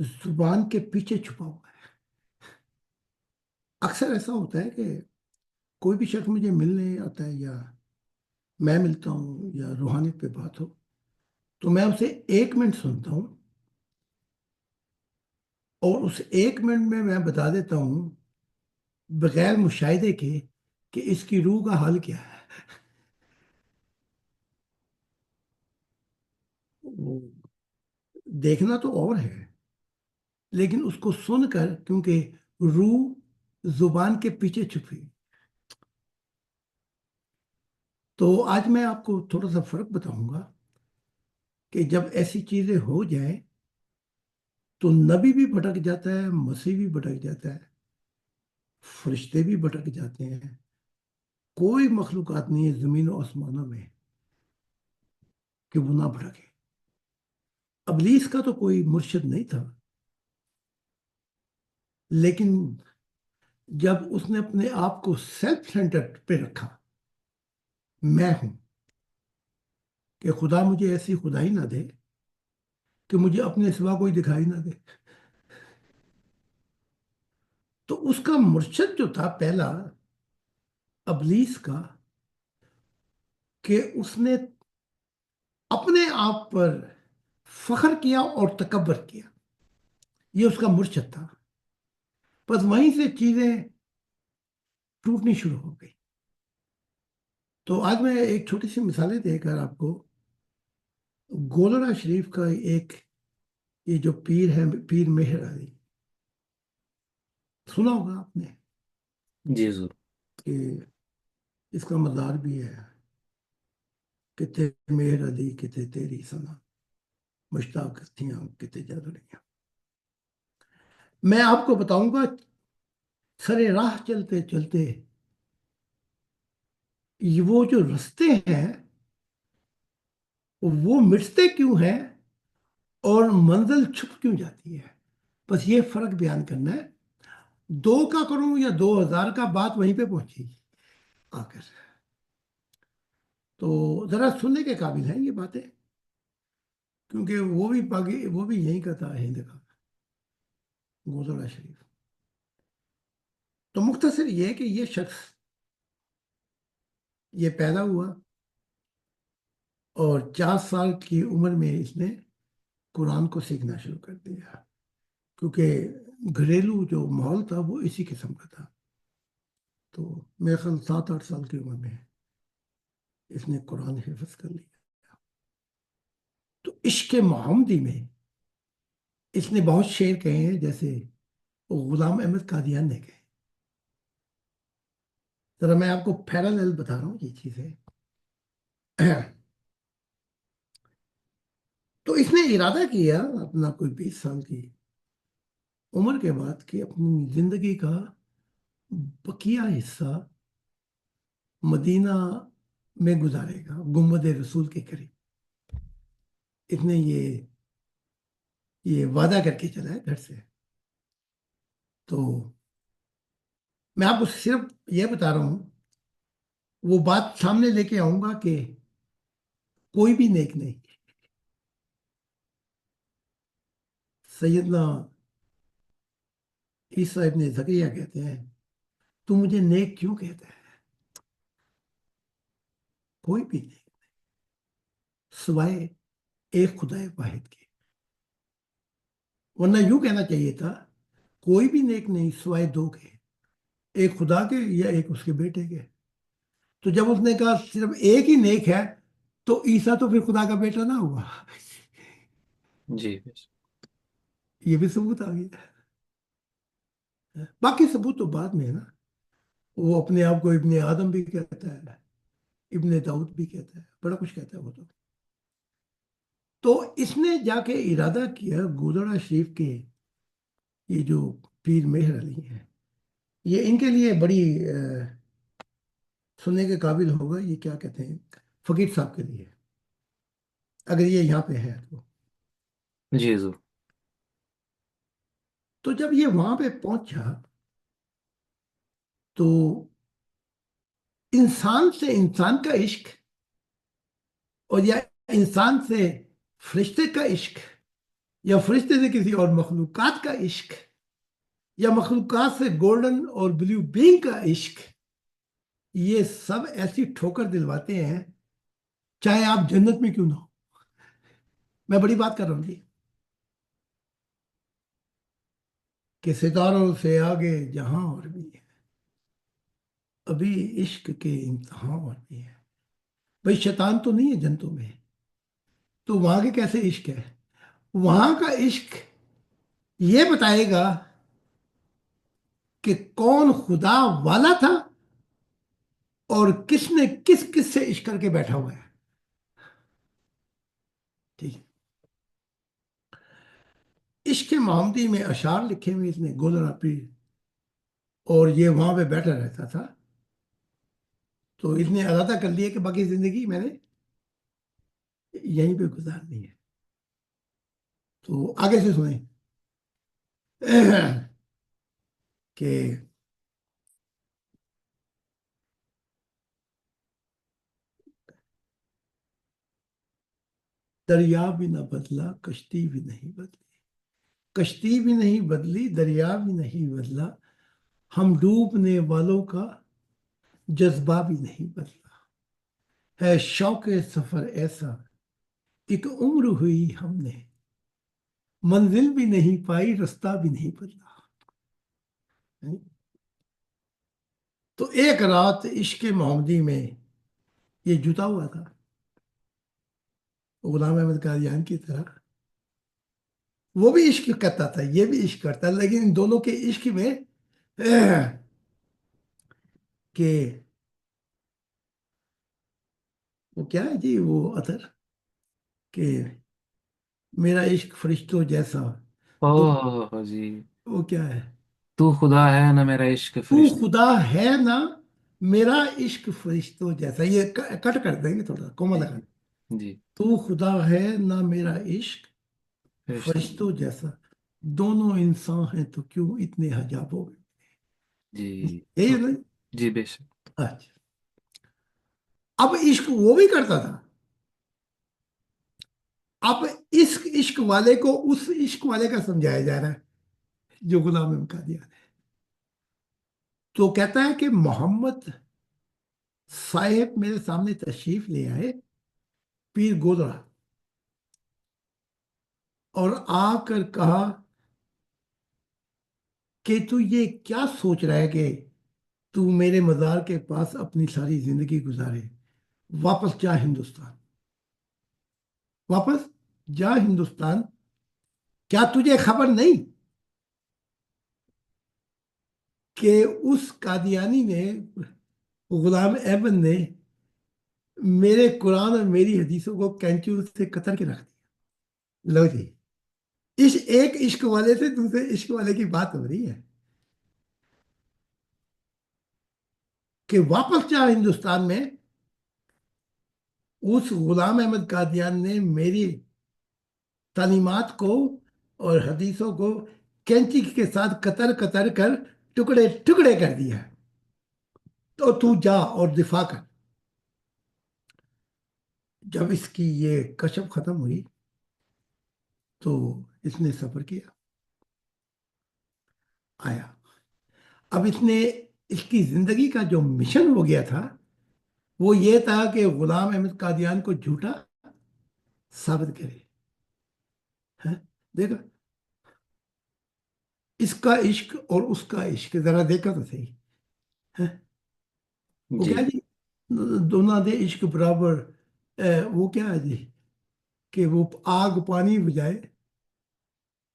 زبان کے پیچھے چھپا ہوا ہے. اکثر ایسا ہوتا ہے کہ کوئی بھی شخص مجھے ملنے آتا ہے یا میں ملتا ہوں یا روحانیت پہ بات ہو تو میں اسے 1 منٹ سنتا ہوں اور اس 1 منٹ میں میں بتا دیتا ہوں بغیر مشاہدے کے کہ اس کی روح کا حال کیا ہے. وہ دیکھنا تو اور ہے لیکن اس کو سن کر کیونکہ روح زبان کے پیچھے چھپی. تو آج میں آپ کو تھوڑا سا فرق بتاؤں گا کہ جب ایسی چیزیں ہو جائیں تو نبی بھی بھٹک جاتا ہے، مسیح بھی بھٹک جاتا ہے، فرشتے بھی بھٹک جاتے ہیں. کوئی مخلوقات نہیں ہے زمین و آسمانوں میں کہ وہ نہ بھٹکے. ابلیس کا تو کوئی مرشد نہیں تھا لیکن جب اس نے اپنے آپ کو سیلف سینٹرڈ پہ رکھا، میں ہوں، کہ خدا مجھے ایسی خدائی نہ دے کہ مجھے اپنے سوا کوئی دکھائی نہ دے، تو اس کا مرشد جو تھا پہلا ابلیس کا، کہ اس نے اپنے آپ پر فخر کیا اور تکبر کیا، یہ اس کا مرشد تھا. بس وہیں سے چیزیں ٹوٹنی شروع ہو گئی. تو آج میں ایک چھوٹی سی مثالیں دے کر آپ کو گولڑا شریف کا ایک یہ جو پیر ہے، پیر مہر علی، سنا ہوگا آپ نے جی ضرور. کہ اس کا مزار بھی ہے کہ تیرے مہر علی کتے تیری سنا مشتاق تھیاں کتے جادڑیاں. میں آپ کو بتاؤں گا سرے راہ چلتے چلتے وہ جو رستے ہیں وہ مٹتے کیوں ہیں اور منزل چھپ کیوں جاتی ہے. بس یہ فرق بیان کرنا ہے. 2 کا کروں یا 2000 کا، بات وہیں پہ پہنچی آ کر. تو ذرا سننے کے قابل ہیں یہ باتیں کیونکہ وہ بھی یہیں کا تھا، ہند کا، گولڑا شریف. تو مختصر یہ کہ یہ شخص یہ پیدا ہوا اور 4 سال کی عمر میں اس نے قرآن کو سیکھنا شروع کر دیا کیونکہ گھریلو جو ماحول تھا وہ اسی قسم کا تھا. تو میرے خیال 7-8 سال کی عمر میں اس نے قرآن حفظ کر لیا. تو عشق محمدی میں اس نے بہت شعر کہے ہیں جیسے غلام احمد قادیان نے کہے. ذرا میں آپ کو پیرالل بتا رہا ہوں یہ چیزیں. تو اس نے ارادہ کیا اپنا کوئی 20 سال کی عمر کے بعد کہ اپنی زندگی کا بقیہ حصہ مدینہ میں گزارے گا، گنبد رسول کے قریب. اس نے یہ وعدہ کر کے چلا ہے گھر سے. تو میں آپ کو صرف یہ بتا رہا ہوں، وہ بات سامنے لے کے آؤں گا کہ کوئی بھی نیک نہیں. سیدنا عیسیٰ ابن زکریا کہتے ہیں تو مجھے نیک کیوں کہتا ہے؟ کوئی بھی نیک سوائے ایک خدا واحد کے. ورنہ یوں کہنا چاہیے تھا کوئی بھی نیک نہیں سوائے 2 کے، ایک خدا کے یا ایک اس کے بیٹے کے. تو جب اس نے کہا صرف ایک ہی نیک ہے تو عیسیٰ تو پھر خدا کا بیٹا نہ ہوا. جی یہ بھی ثبوت آ گیا. باقی ثبوت تو بعد میں ہے نا. وہ اپنے آپ کو ابن آدم بھی کہتا ہے، ابن داؤد بھی کہتا ہے، بڑا کچھ کہتا ہے وہ تو اس نے جا کے ارادہ کیا گولڑا شریف کے یہ جو پیر مہر علی ہیں، یہ ان کے لیے بڑی سننے کے قابل ہوگا. یہ کیا کہتے ہیں فقیر صاحب کے لیے، اگر یہ یہاں پہ ہے تو. جی ضرور. تو جب یہ وہاں پہ پہنچا تو انسان سے انسان کا عشق اور یا انسان سے فرشتے کا عشق یا فرشتے سے کسی اور مخلوقات کا عشق، یا مخلوقات سے گولڈن اور بلیو بینگ کا عشق، یہ سب ایسی ٹھوکر دلواتے ہیں چاہے آپ جنت میں کیوں نہ ہو. میں بڑی بات کر رہا ہوں جی، کہ ستاروں سے آگے جہاں اور بھی ہے، ابھی عشق کے امتحان اور بھی ہے. بھائی شیطان تو نہیں ہے جنتوں میں، تو وہاں کے کیسے عشق ہے؟ وہاں کا عشق یہ بتائے گا کہ کون خدا والا تھا اور کس نے کس کس سے عشق کر کے بیٹھا ہوا ہے. ٹھیک ہے. عشق محمدی میں اشعار لکھے ہوئے اس نے گولڑا پیر، اور یہ وہاں پہ بیٹھا رہتا تھا، تو اس نے ارادہ کر لیا کہ باقی زندگی میں نے یہیں پہ گزارنی ہے. تو آگے سے سنیں کہ دریا بھی نہ بدلا، کشتی بھی نہیں بدلی، کشتی بھی نہیں بدلی، دریا بھی نہیں بدلا، ہم ڈوبنے والوں کا جذبہ بھی نہیں بدلا، ہے شوق سفر ایسا ایک عمر ہوئی ہم نے، منزل بھی نہیں پائی، رستہ بھی نہیں بدلا. تو ایک رات عشق محمدی میں یہ جتا ہوا تھا غلام احمد قادیان کی طرح. وہ بھی عشق کرتا تھا، یہ بھی عشق کرتا، لیکن ان دونوں کے عشق میں کہ وہ کیا ہے جی وہ اثر، کہ میرا عشق فرشتوں جیسا، دو اوہ جی، وہ کیا ہے، تو خدا ہے نہ میرا عشق تو فرشتہ. خدا ہے نا میرا عشق فرشتوں جیسا. یہ کٹ کر دیں گے تھوڑا کوما جی لگا. جی، تو خدا ہے نہ میرا عشق فرشتہ. فرشتوں جیسا، دونوں انسان ہیں تو کیوں اتنے حجاب ہو گئے. جی یہی ہے نا. جی، بے شک. اچھا، اب عشق وہ بھی کرتا تھا. اب اس عشق والے کو اس عشق والے کا سمجھایا جا رہا ہے جو غلام احمد قادیان ہے. تو کہتا ہے کہ محمد صاحب میرے سامنے تشریف لے آئے، پیر گودڑا، اور آ کر کہا کہ تو یہ کیا سوچ رہا ہے کہ تو میرے مزار کے پاس اپنی ساری زندگی گزارے، واپس جا ہندوستان، واپس جا ہندوستان. کیا تجھے خبر نہیں کہ اس قادیانی نے، غلام احمد نے، میرے قرآن اور میری حدیثوں کو کینچور سے قطر کے رکھ دیا. لو جی، اس ایک عشق والے سے دوسرے عشق والے کی بات ہو رہی ہے کہ واپس جا ہندوستان میں. اس غلام احمد قادیان نے میری تعلیمات کو اور حدیثوں کو کینچی کے ساتھ قطر قطر کر ٹکڑے ٹکڑے کر دیا، تو جا اور دفاع کر. جب اس کی یہ کشف ختم ہوئی تو اس نے سفر کیا، آیا. اب اس نے، اس کی زندگی کا جو مشن ہو گیا تھا وہ یہ تھا کہ غلام احمد قادیان کو جھوٹا ثابت کرے. ہاں؟ دیکھا اس کا عشق اور اس کا عشق، ذرا دیکھا تو صحیح. ہاں؟ وہ جی کیا جی، دونوں دے عشق برابر. وہ کیا ہے جی کہ وہ آگ پانی بجائے،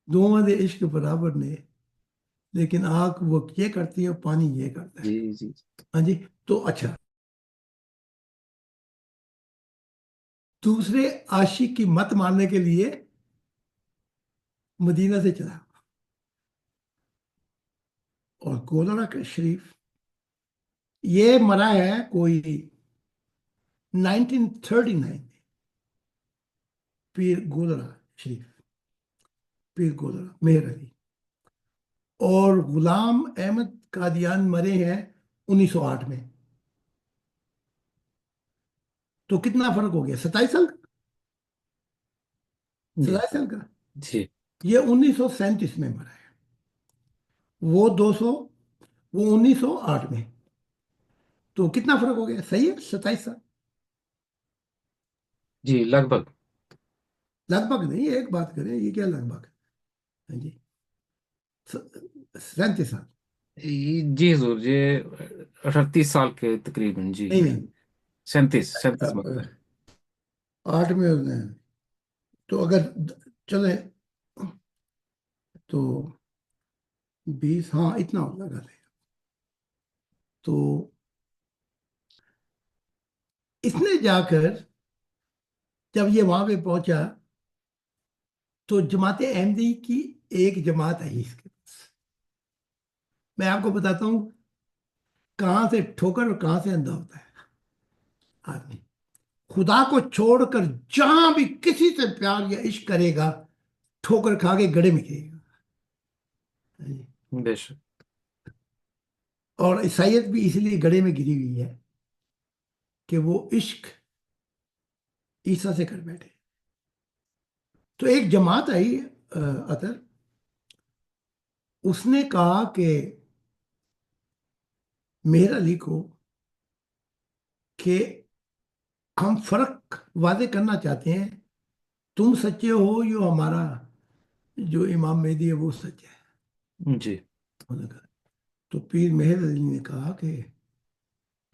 دونوں دے عشق برابر نے، لیکن آگ وہ یہ کرتی ہے اور پانی یہ کرتا ہے. جی جی. ہاں جی. تو اچھا، دوسرے عاشق کی مت مارنے کے لیے مدینہ سے چلا، اور گولڑا کا شریف یہ مرا ہے کوئی 1939 میں. پیر گولڑا شریف، پیر گولڑا مہر علی، اور غلام احمد قادیان مرے ہیں 1908 میں. تو کتنا فرق ہو گیا؟ 27 سال کا، جی 27 سال کا. جی یہ 1937 میں مرا ہے، وہ 200، وہ 1908 میں، تو کتنا فرق ہو گیا؟ صحیح ہے، 27 سال۔ جی لگ بھگ۔ لگ بھگ نہیں، ایک بات کریں، یہ کیا لگ بھگ؟ ہاں جی، 37 سال۔ جی حضور، یہ 38 سال کے تقریباً، جی نہیں نہیں، 37 مرتبہ۔ 8 میں اس نے، تو اگر چلے تو 20، ہاں اتنا ہو لگا لے، تو اس نے جا کر جب یہ وہاں پہ پہنچا تو جماعت احمدی کی ایک جماعت ہے اس کے پاس۔ میں آپ کو بتاتا ہوں کہاں سے ٹھوکر اور کہاں سے اندھا ہوتا ہے آدمی۔ خدا کو چھوڑ کر جہاں بھی کسی سے پیار یا عشق کرے گا، ٹھوکر کھا کے گڑے میں گرے گا۔ بے شک۔ اور عیسائیت بھی اس لیے گڑے میں گری ہوئی ہے کہ وہ عشق عیسیٰ سے کر بیٹھے۔ تو ایک جماعت آئی، اطر، اس نے کہا کہ مہر علی کو کہ ہم فرق واضح کرنا چاہتے ہیں، تم سچے ہو، یہ ہمارا جو امام مہدی ہے وہ سچا جی ہے۔ تو پیر مہر علی نے کہا کہ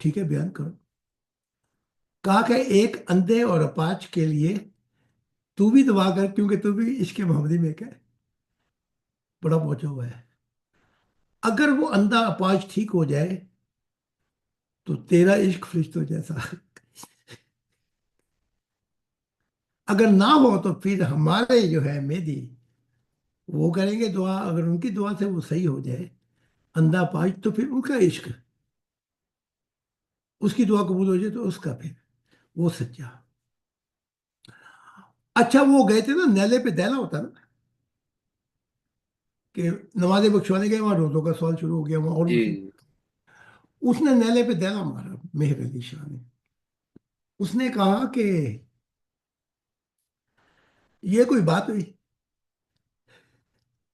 ٹھیک ہے، بیان کرو۔ کہا کہ ایک اندھے اور اپاچ کے لیے تو بھی دعا کر، کیونکہ تو بھی عشق محمدی میں کیا ہے، بڑا پہنچا ہوا ہے۔ اگر وہ اندھا اپاچ ٹھیک ہو جائے تو تیرا عشق فرشتوں جیسا، اگر نہ ہو تو پھر ہمارے جو ہے مہدی وہ کریں گے دعا، اگر ان کی دعا سے وہ صحیح ہو جائے اندھا پاچ، تو پھر ان کا عشق، اس کی دعا قبول ہو جائے تو اس کا پھر وہ سچا۔ اچھا، وہ گئے تھے نا نیلے پہ دہنا ہوتا نا، کہ نماز بخشوانے گئے، وہاں روزوں کا سوال شروع ہو گیا، وہاں اور جی مصیبت۔ اس نے نیلے پہ دہنا مارا مہر علی شاہ نے۔ اس نے کہا کہ یہ کوئی بات ہوئی،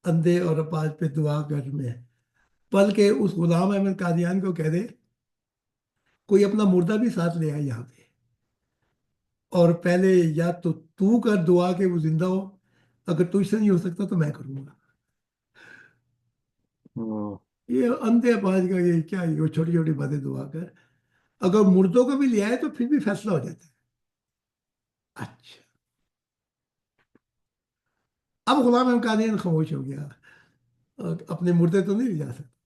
اندھے اور اپاہج پہ دعا کر میں، بلکہ اس غلام احمد قادیان کو کہہ دے کوئی اپنا مردہ بھی ساتھ لے آئے یہاں پہ، اور پہلے یا تو کر دعا کہ وہ زندہ ہو، اگر تجھ سے نہیں ہو سکتا تو میں کروں گا۔ ہاں، یہ اندھے اپاہج کا یہ کیا، یہ چھوٹی چھوٹی باتیں دعا کر، اگر مردوں کو بھی لے آئے تو پھر بھی فیصلہ ہو جاتا ہے۔ اچھا، اب غلام احمد قادیان خاموش ہو گیا، اپنے مردے تو نہیں لے جا سکتے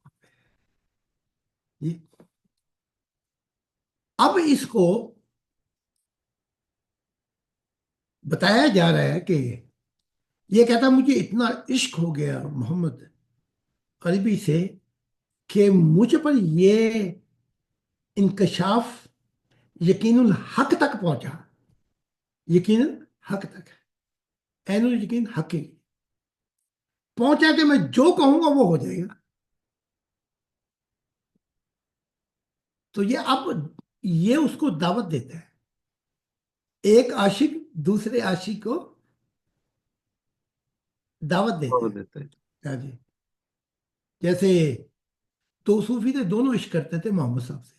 جی۔ اب اس کو بتایا جا رہا ہے کہ یہ کہتا مجھے اتنا عشق ہو گیا محمد عربی سے کہ مجھ پر یہ انکشاف یقین الحق تک پہنچا، یقین حق تک، عین الیقین حقی پہنچا کہ میں جو کہوں گا وہ ہو جائے گا۔ تو یہ اب یہ اس کو دعوت دیتا ہے، ایک عاشق دوسرے عاشق کو دعوت دیتا اور ہے۔ دیتے ہیں۔ ہاں جی، جیسے تو صوفی تھے، دونوں عشق کرتے تھے محمد صاحب سے،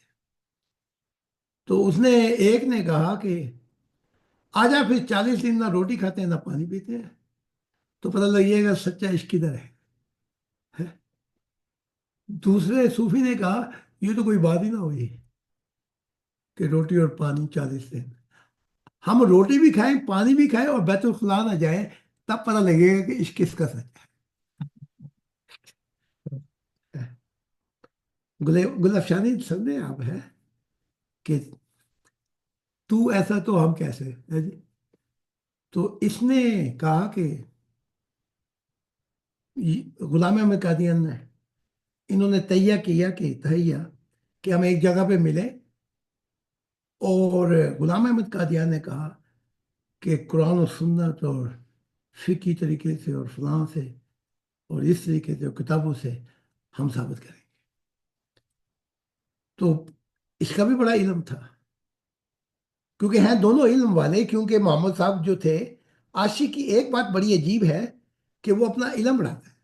تو اس نے ایک نے کہا کہ آجا پھر 40 دن نہ روٹی کھاتے ہیں نہ پانی پیتے ہیں، تو پتہ لگے گا سچا عشق کدھر ہے۔ دوسرے صوفی نے کہا یہ تو کوئی بات ہی نہ ہوئی کہ روٹی اور پانی 40 دن، ہم روٹی بھی کھائیں پانی بھی کھائیں اور بیت الخلا نہ جائیں، تب پتہ لگے گا کہ عشق کس کا سچا ہے۔ گل افشانی سمجھے آپ ہے کہ تو ایسا تو ہم کیسے ہے جی۔ تو اس نے کہا کہ غلام احمد قادیان نے، انہوں نے تہیہ کیا کہ ہم ایک جگہ پہ ملے، اور غلام احمد قادیان نے کہا کہ قرآن و سنت اور فقہی طریقے سے اور فلاں سے اور اس طریقے سے اور کتابوں سے ہم ثابت کریں گے۔ تو اس کا بھی بڑا علم تھا، کیونکہ ہیں دونوں علم والے، کیونکہ محمد صاحب جو تھے عاشق کی ایک بات بڑی عجیب ہے کہ وہ اپنا علم بڑھاتا ہے،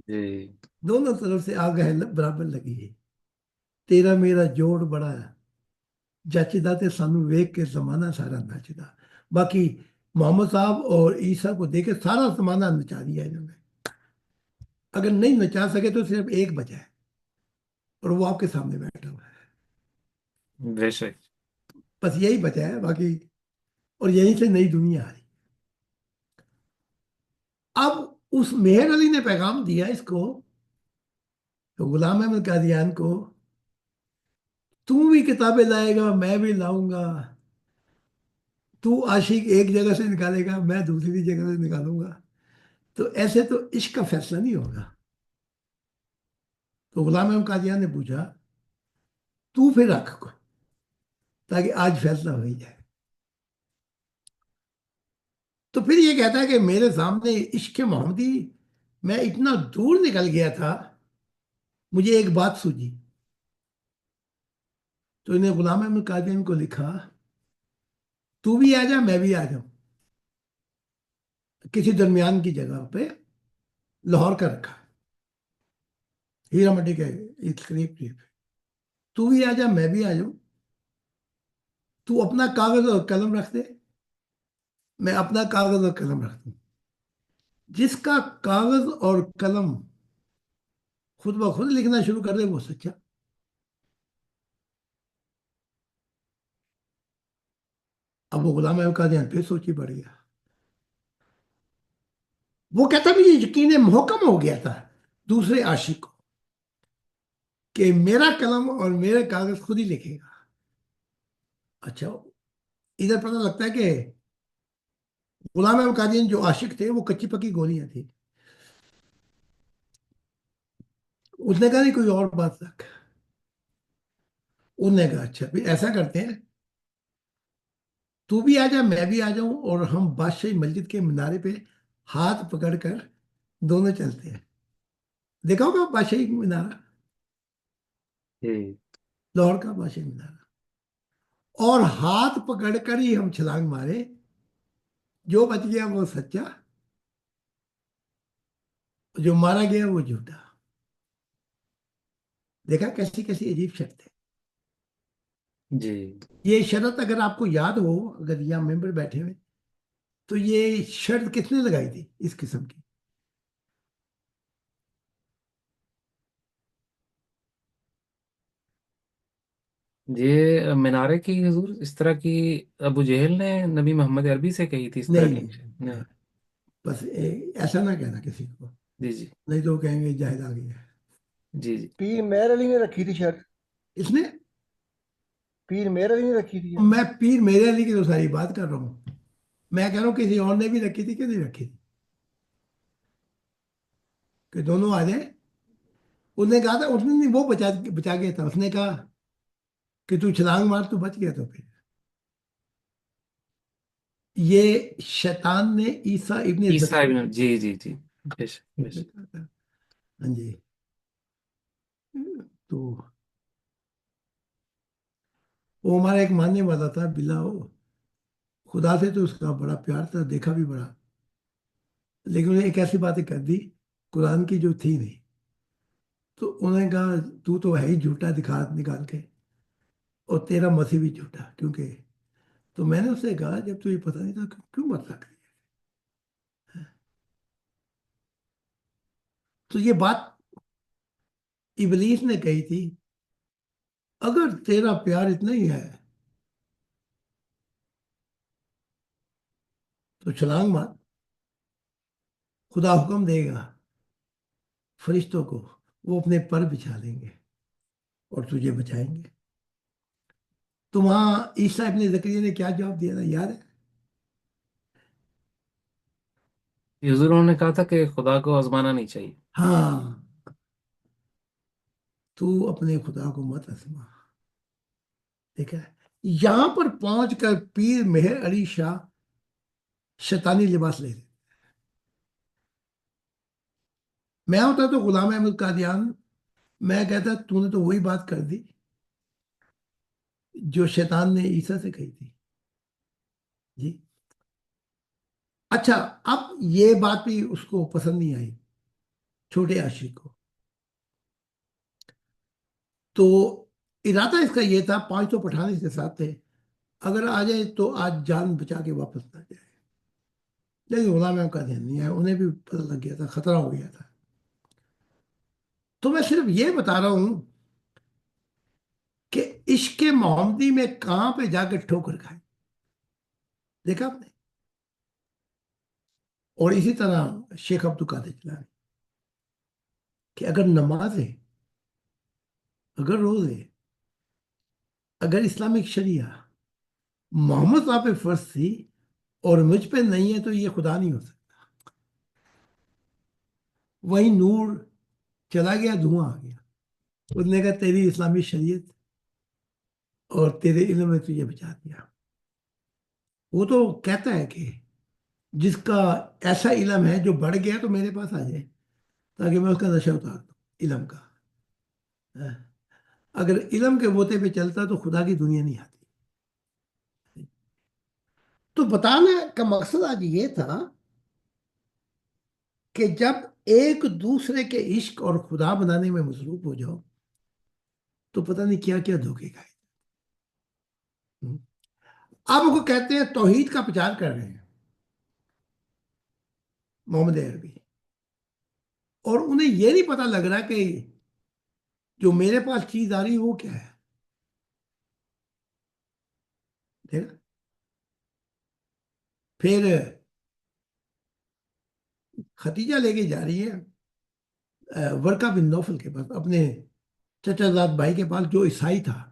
جی دونوں طرف سے آگ ہے برابر لگی ہے، تیرا میرا جوڑ بڑا جچدا تے سانو ویک کے زمانہ سارا نچدا۔ باقی محمد صاحب اور عیسیٰ کو دیکھ کے سارا زمانہ نچا دیا انہوں نے، اگر نہیں نچا سکے تو صرف ایک بچا ہے اور وہ آپ کے سامنے بیٹھا ہوا ہے، بے شک۔ بس یہی بچا ہے باقی، اور یہیں سے نئی دنیا آئی۔ اب اس مہر علی نے پیغام دیا اس کو، تو غلام احمد قادیان کو، تو بھی کتابیں لائے گا میں بھی لاؤں گا، تو عاشق ایک جگہ سے نکالے گا میں دوسری جگہ سے نکالوں گا، تو ایسے تو عشق کا فیصلہ نہیں ہوگا۔ تو غلام احمد قادیان نے پوچھا تو پھر رکھ کو، تاکہ آج فیصلہ ہو ہی جائے۔ تو پھر یہ کہتا ہے کہ میرے سامنے عشق محمدی میں اتنا دور نکل گیا تھا، مجھے ایک بات سوجی، تو انہیں غلام احمد قادیان کو لکھا تو بھی آ جا میں بھی آ جاؤں، کسی درمیان کی جگہ پہ لاہور کا رکھا، ہیرا منڈی کے قریب قریب، تو بھی آ جا میں بھی آ جاؤں، تو اپنا کاغذ اور قلم رکھ دے میں اپنا کاغذ اور قلم رکھ دوں، جس کا کاغذ اور قلم خود بخود لکھنا شروع کر دے وہ سچا۔ اب وہ غلام احمد قادیان پھر سوچی پڑ گیا، وہ کہتا بھی یہ یقین محکم ہو گیا تھا دوسرے عاشق کو کہ میرا قلم اور میرے کاغذ خود ہی لکھے گا۔ اچھا، ادھر پتہ لگتا ہے کہ غلام احمد قادیان جو عاشق تھے وہ کچی پکی گولیاں تھیں، اس نے کہا نہیں کوئی اور بات رکھ، انہوں نے کہا اچھا پھر ایسا کرتے ہیں تو بھی آ جا میں بھی آ جاؤں اور ہم بادشاہی مسجد کے منارے پہ ہاتھ پکڑ کر دونوں چلتے ہیں۔ دیکھا ہوگا بادشاہی مینارہ، جی لاہور کا بادشاہی مینارہ، اور ہاتھ پکڑ کر ہی ہم چھلانگ مارے، جو بچ گیا وہ سچا، جو مارا گیا وہ جھوٹا۔ دیکھا کیسی کیسی عجیب شرط ہے۔ جی یہ شرط اگر آپ کو یاد ہو، اگر یہاں ممبر بیٹھے ہوئے، تو یہ شرط کس نے لگائی تھی اس قسم کی؟ یہ مینارے کی حضور اس طرح کی ابو جہل نے نبی محمد عربی سے کہی تھی اس طرح نہیں کی؟ نہیں، نہیں۔ بس ایسا نہ کہنا کسی کو، جی جی نہیں تو وہ کہیں گے جاہد آ گیا ہے۔ جی جی پیر مہر علی نے رکھی تھی شرط، اس نے، پیر مہر علی نے رکھی تھی میں پیر میرے علی کی تو ساری بات کر رہا ہوں، میں کہہ رہا ہوں کسی اور نے بھی رکھی تھی کہ نہیں رکھی تھی کہ دونوں آ جائیں؟ اس نے کہا تھا، اس نے نہیں، وہ بچا بچا گیا تھا، اس نے کہا کہ تو چھلانگ مار تو بچ گیا، تو پھر یہ شیطان نے عیسیٰ ابن عیسیٰ زکریا ابن، جی جی جی، بے شک بے سے شک۔ کہا تھا۔ ہاں جی، تو وہ ہمارا ایک ماننے والا تھا بلا، خدا سے تو اس کا بڑا پیار تھا، دیکھا بھی بڑا، لیکن انہیں ایک ایسی باتیں کر دی قرآن کی جو تھی نہیں، تو انہوں نے کہا تو ہے ہی جھوٹا، دکھا نکال کے، اور تیرا مسیح بھی جھوٹا، کیونکہ تو میں نے اس سے کہا جب تو یہ پتہ نہیں تھا کیوں مت رکھ دیا؟ تو یہ بات ابلیس نے کہی تھی، اگر تیرا پیار اتنا ہی ہے تو چھلانگ مار، خدا حکم دے گا فرشتوں کو، وہ اپنے پر بچھا لیں گے اور تجھے بچائیں گے۔ تو وہاں عیسیٰ ابن زکریا نے کیا جواب دیا تھا یاد ہے؟ حضور انہوں نے کہا تھا کہ خدا کو آزمانا نہیں چاہیے۔ ہاں، تو اپنے خدا کو مت آزما۔ ٹھیک ہے، یہاں پر پہنچ کر پیر مہر علی شاہ شیطانی لباس لے لے۔ میں ہوتا تو غلام احمد قادیان، میں کہتا تو نے تو وہی بات کر دی جو شیطان نے عیسیٰ سے کہی تھی، جی اچھا، اب یہ بات بھی اس کو پسند نہیں آئی چھوٹے عاشق کو، تو ارادہ اس کا یہ تھا، 500 پٹھان اس کے ساتھ تھے، اگر آ جائے تو آج جان بچا کے واپس نہ جائے، لیکن غلام کا دھیان نہیں ہے، انہیں بھی پتہ لگ گیا تھا، خطرہ ہو گیا تھا۔ تو میں صرف یہ بتا رہا ہوں کہ عشق محمدی میں کہاں پہ جا کے ٹھوکر کھائے، دیکھا آپ نے؟ اور اسی طرح شیخ عبد القادر جیلانی، کہ اگر نماز ہے، اگر روزے، اگر اسلامک شریعہ محمد صاحب پہ فرض تھی اور مجھ پہ نہیں ہے تو یہ خدا نہیں ہو سکتا۔ وہی نور چلا گیا، دھواں آ گیا، اس نے کہا تیری اسلامی شریعت اور تیرے علم نے تجھے بچا دیا۔ وہ تو کہتا ہے کہ جس کا ایسا علم ہے جو بڑھ گیا تو میرے پاس آ جائے تاکہ میں اس کا نشہ اتار دوں علم کا۔ اگر علم کے بوتے پہ چلتا تو خدا کی دنیا نہیں آتی۔ تو بتانے کا مقصد آج یہ تھا کہ جب ایک دوسرے کے عشق اور خدا بنانے میں مصروف ہو جاؤ تو پتہ نہیں کیا کیا دھوکے کھائے۔ آپ کو کہتے ہیں توحید کا پرچار کر رہے ہیں محمد عربی، اور انہیں یہ نہیں پتہ لگ رہا کہ جو میرے پاس چیز آ رہی ہے وہ کیا ہے۔ دیکھا؟ پھر ختیجہ لے کے جا رہی ہے ورقہ بن نوفل کے پاس، اپنے چچا زاد بھائی کے پاس جو عیسائی تھا،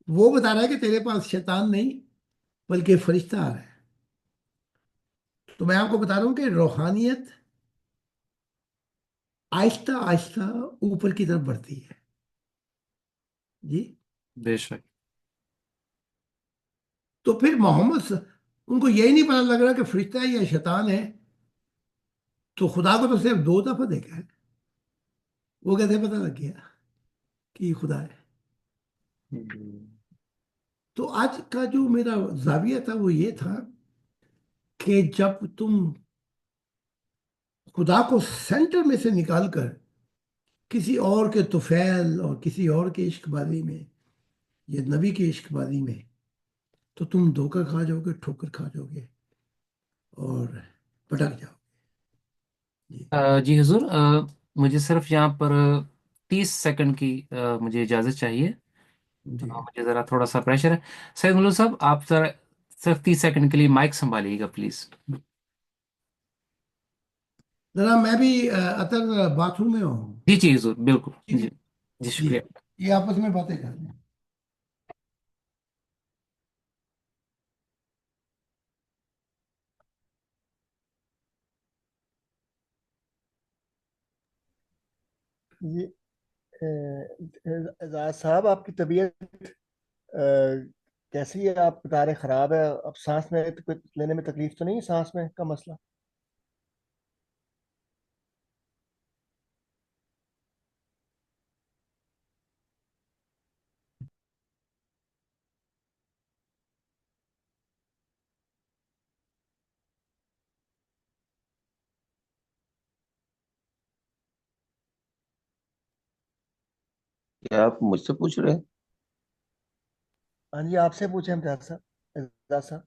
وہ بتا رہا ہے کہ تیرے پاس شیطان نہیں بلکہ فرشتہ آ رہا ہے۔ تو میں آپ کو بتا رہا ہوں کہ روحانیت آہستہ آہستہ اوپر کی طرف بڑھتی ہے۔ جی بے شک۔ تو پھر ان کو یہی نہیں پتا لگ رہا کہ فرشتہ ہے یا شیطان ہے، تو خدا کو تو صرف 2 دفعہ دیکھا ہے، وہ کیسے پتا لگ گیا کہ یہ خدا ہے؟ تو آج کا جو میرا زاویہ تھا وہ یہ تھا کہ جب تم خدا کو سینٹر میں سے نکال کر کسی اور کے طفیل اور کسی اور کے عشق بازی میں یا نبی کے عشق بازی میں، تو تم دھوکہ کھا جاؤ گے، ٹھوکر کھا جاؤ گے اور پٹک جاؤ گے۔ جی جی حضور، مجھے صرف یہاں پر 30 سیکنڈ کی مجھے اجازت چاہیے۔ جی مجھے ذرا تھوڑا سا پریشر ہے۔ سید ملو صاحب، آپ ذرا صرف 30 سیکنڈ کے لیے مائک سنبھالیے گا پلیز۔ ذرا میں بھی اطر باتھ روم میں ہوں۔ جی جی حضور، بالکل ٹھیک ہے، جی۔ جی جی شکریہ۔ یہ آپس میں باتیں کر لیں۔ جی اعزاز صاحب، آپ کی طبیعت کیسی ہے؟ آپ بتا رہے خراب ہے، اب سانس میں لینے میں تکلیف تو نہیں ہے؟ سانس میں کا مسئلہ؟ کیا آپ مجھ سے پوچھ رہے ہیں؟ ہاں جی، آپ سے پوچھیں امتیاز صاحب، اعزاز صاحب۔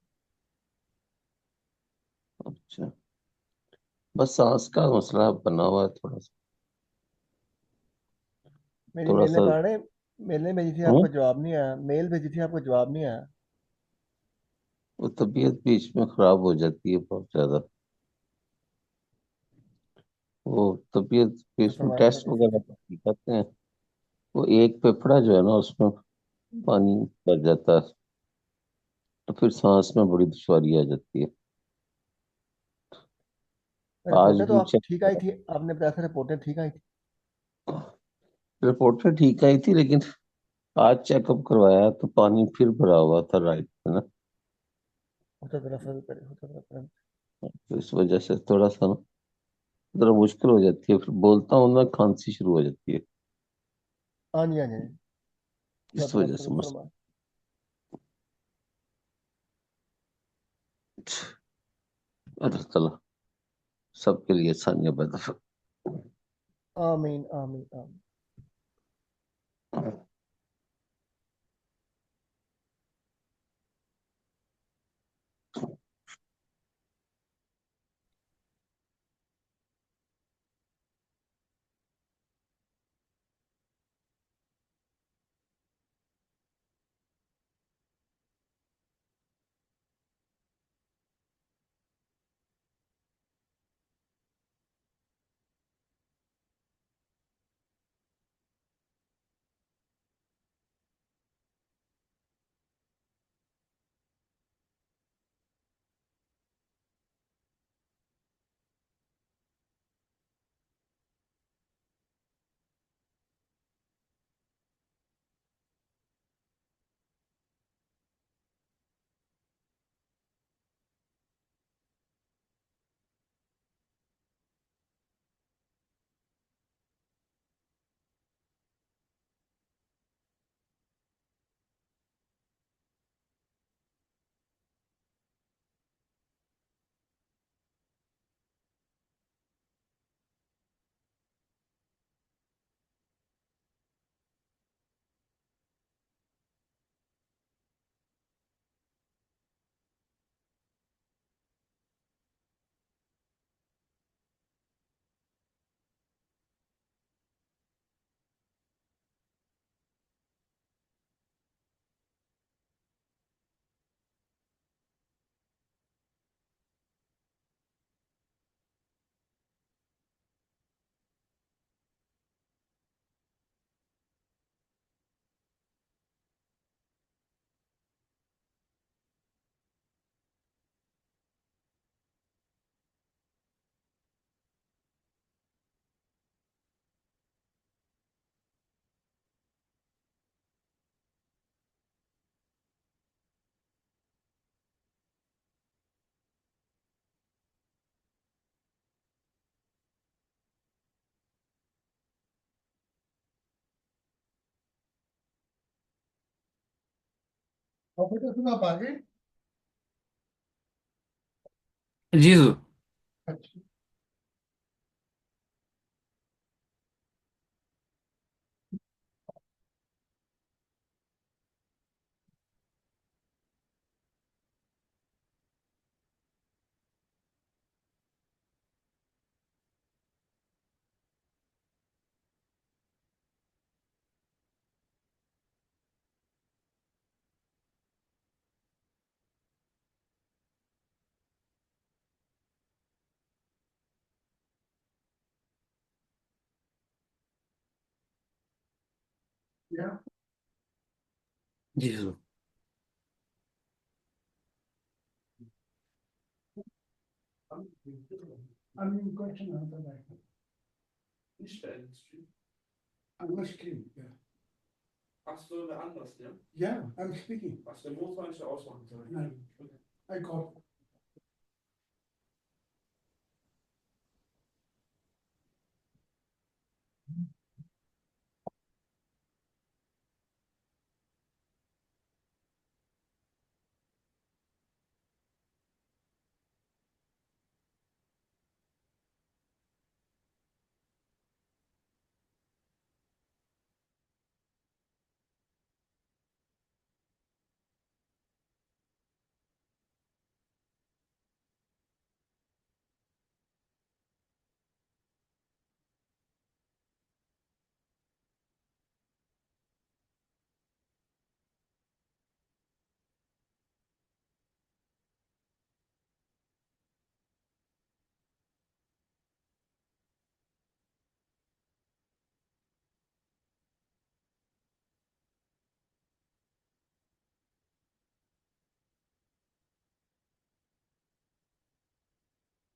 اچھا، بس سانس کا مسئلہ بنا ہوا ہے تھوڑا سا، میری تھوڑا میل سا۔ نے پڑھا میل نے بھیجی تھی، آپ ہوں کا جواب نہیں آیا، میل بھیجی تھی آپ کا جواب نہیں آیا۔ وہ طبیعت بیچ میں خراب ہو جاتی ہے بہت زیادہ، وہ طبیعت اچھا، بیچ میں فرمائیں ٹیسٹ بھیجی تھی۔ وغیرہ کرتے ہیں، وہ ایک پھیپھڑا جو ہے نا اس میں پانی بھر جاتا ہے، تو پھر سانس میں بڑی دشواری آ جاتی ہے۔ آج رپورٹیں تو بھی آپ چیک ٹھیک آئی تھی، آپ نے بتایا تھا رپورٹیں ٹھیک آئی تھی۔ رپورٹ ٹھیک آئی تھی، لیکن آج چیک اپ کروایا تو پانی پھر بھرا ہوا تھا رائٹ میں نا، ہوتا طرف کرے، ہوتا طرف۔ تو اس وجہ سے تھوڑا سا نا ذرا مشکل ہو جاتی ہے، پھر بولتا ہوں نا کھانسی شروع ہو جاتی ہے، ہاں جی، ہاں جی، اس ہوتا وجہ طرف سے مسئلہ۔ فرما۔ اللہ تعالیٰ سب کے لیے آسانیاں پیدا آمین آمین آمین. فرمائے. ڈاکٹر صاحب آپ آگے. جی حضور. اچھا. Yeah. جی حضور. I mean, question answer that. Anders Krim, yeah. Ach so, wer anders, ja? Yeah, I'm speaking. Was, der muss man nicht ausmachen, sorry. Nein, I got.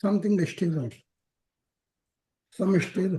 Something still on. Some still.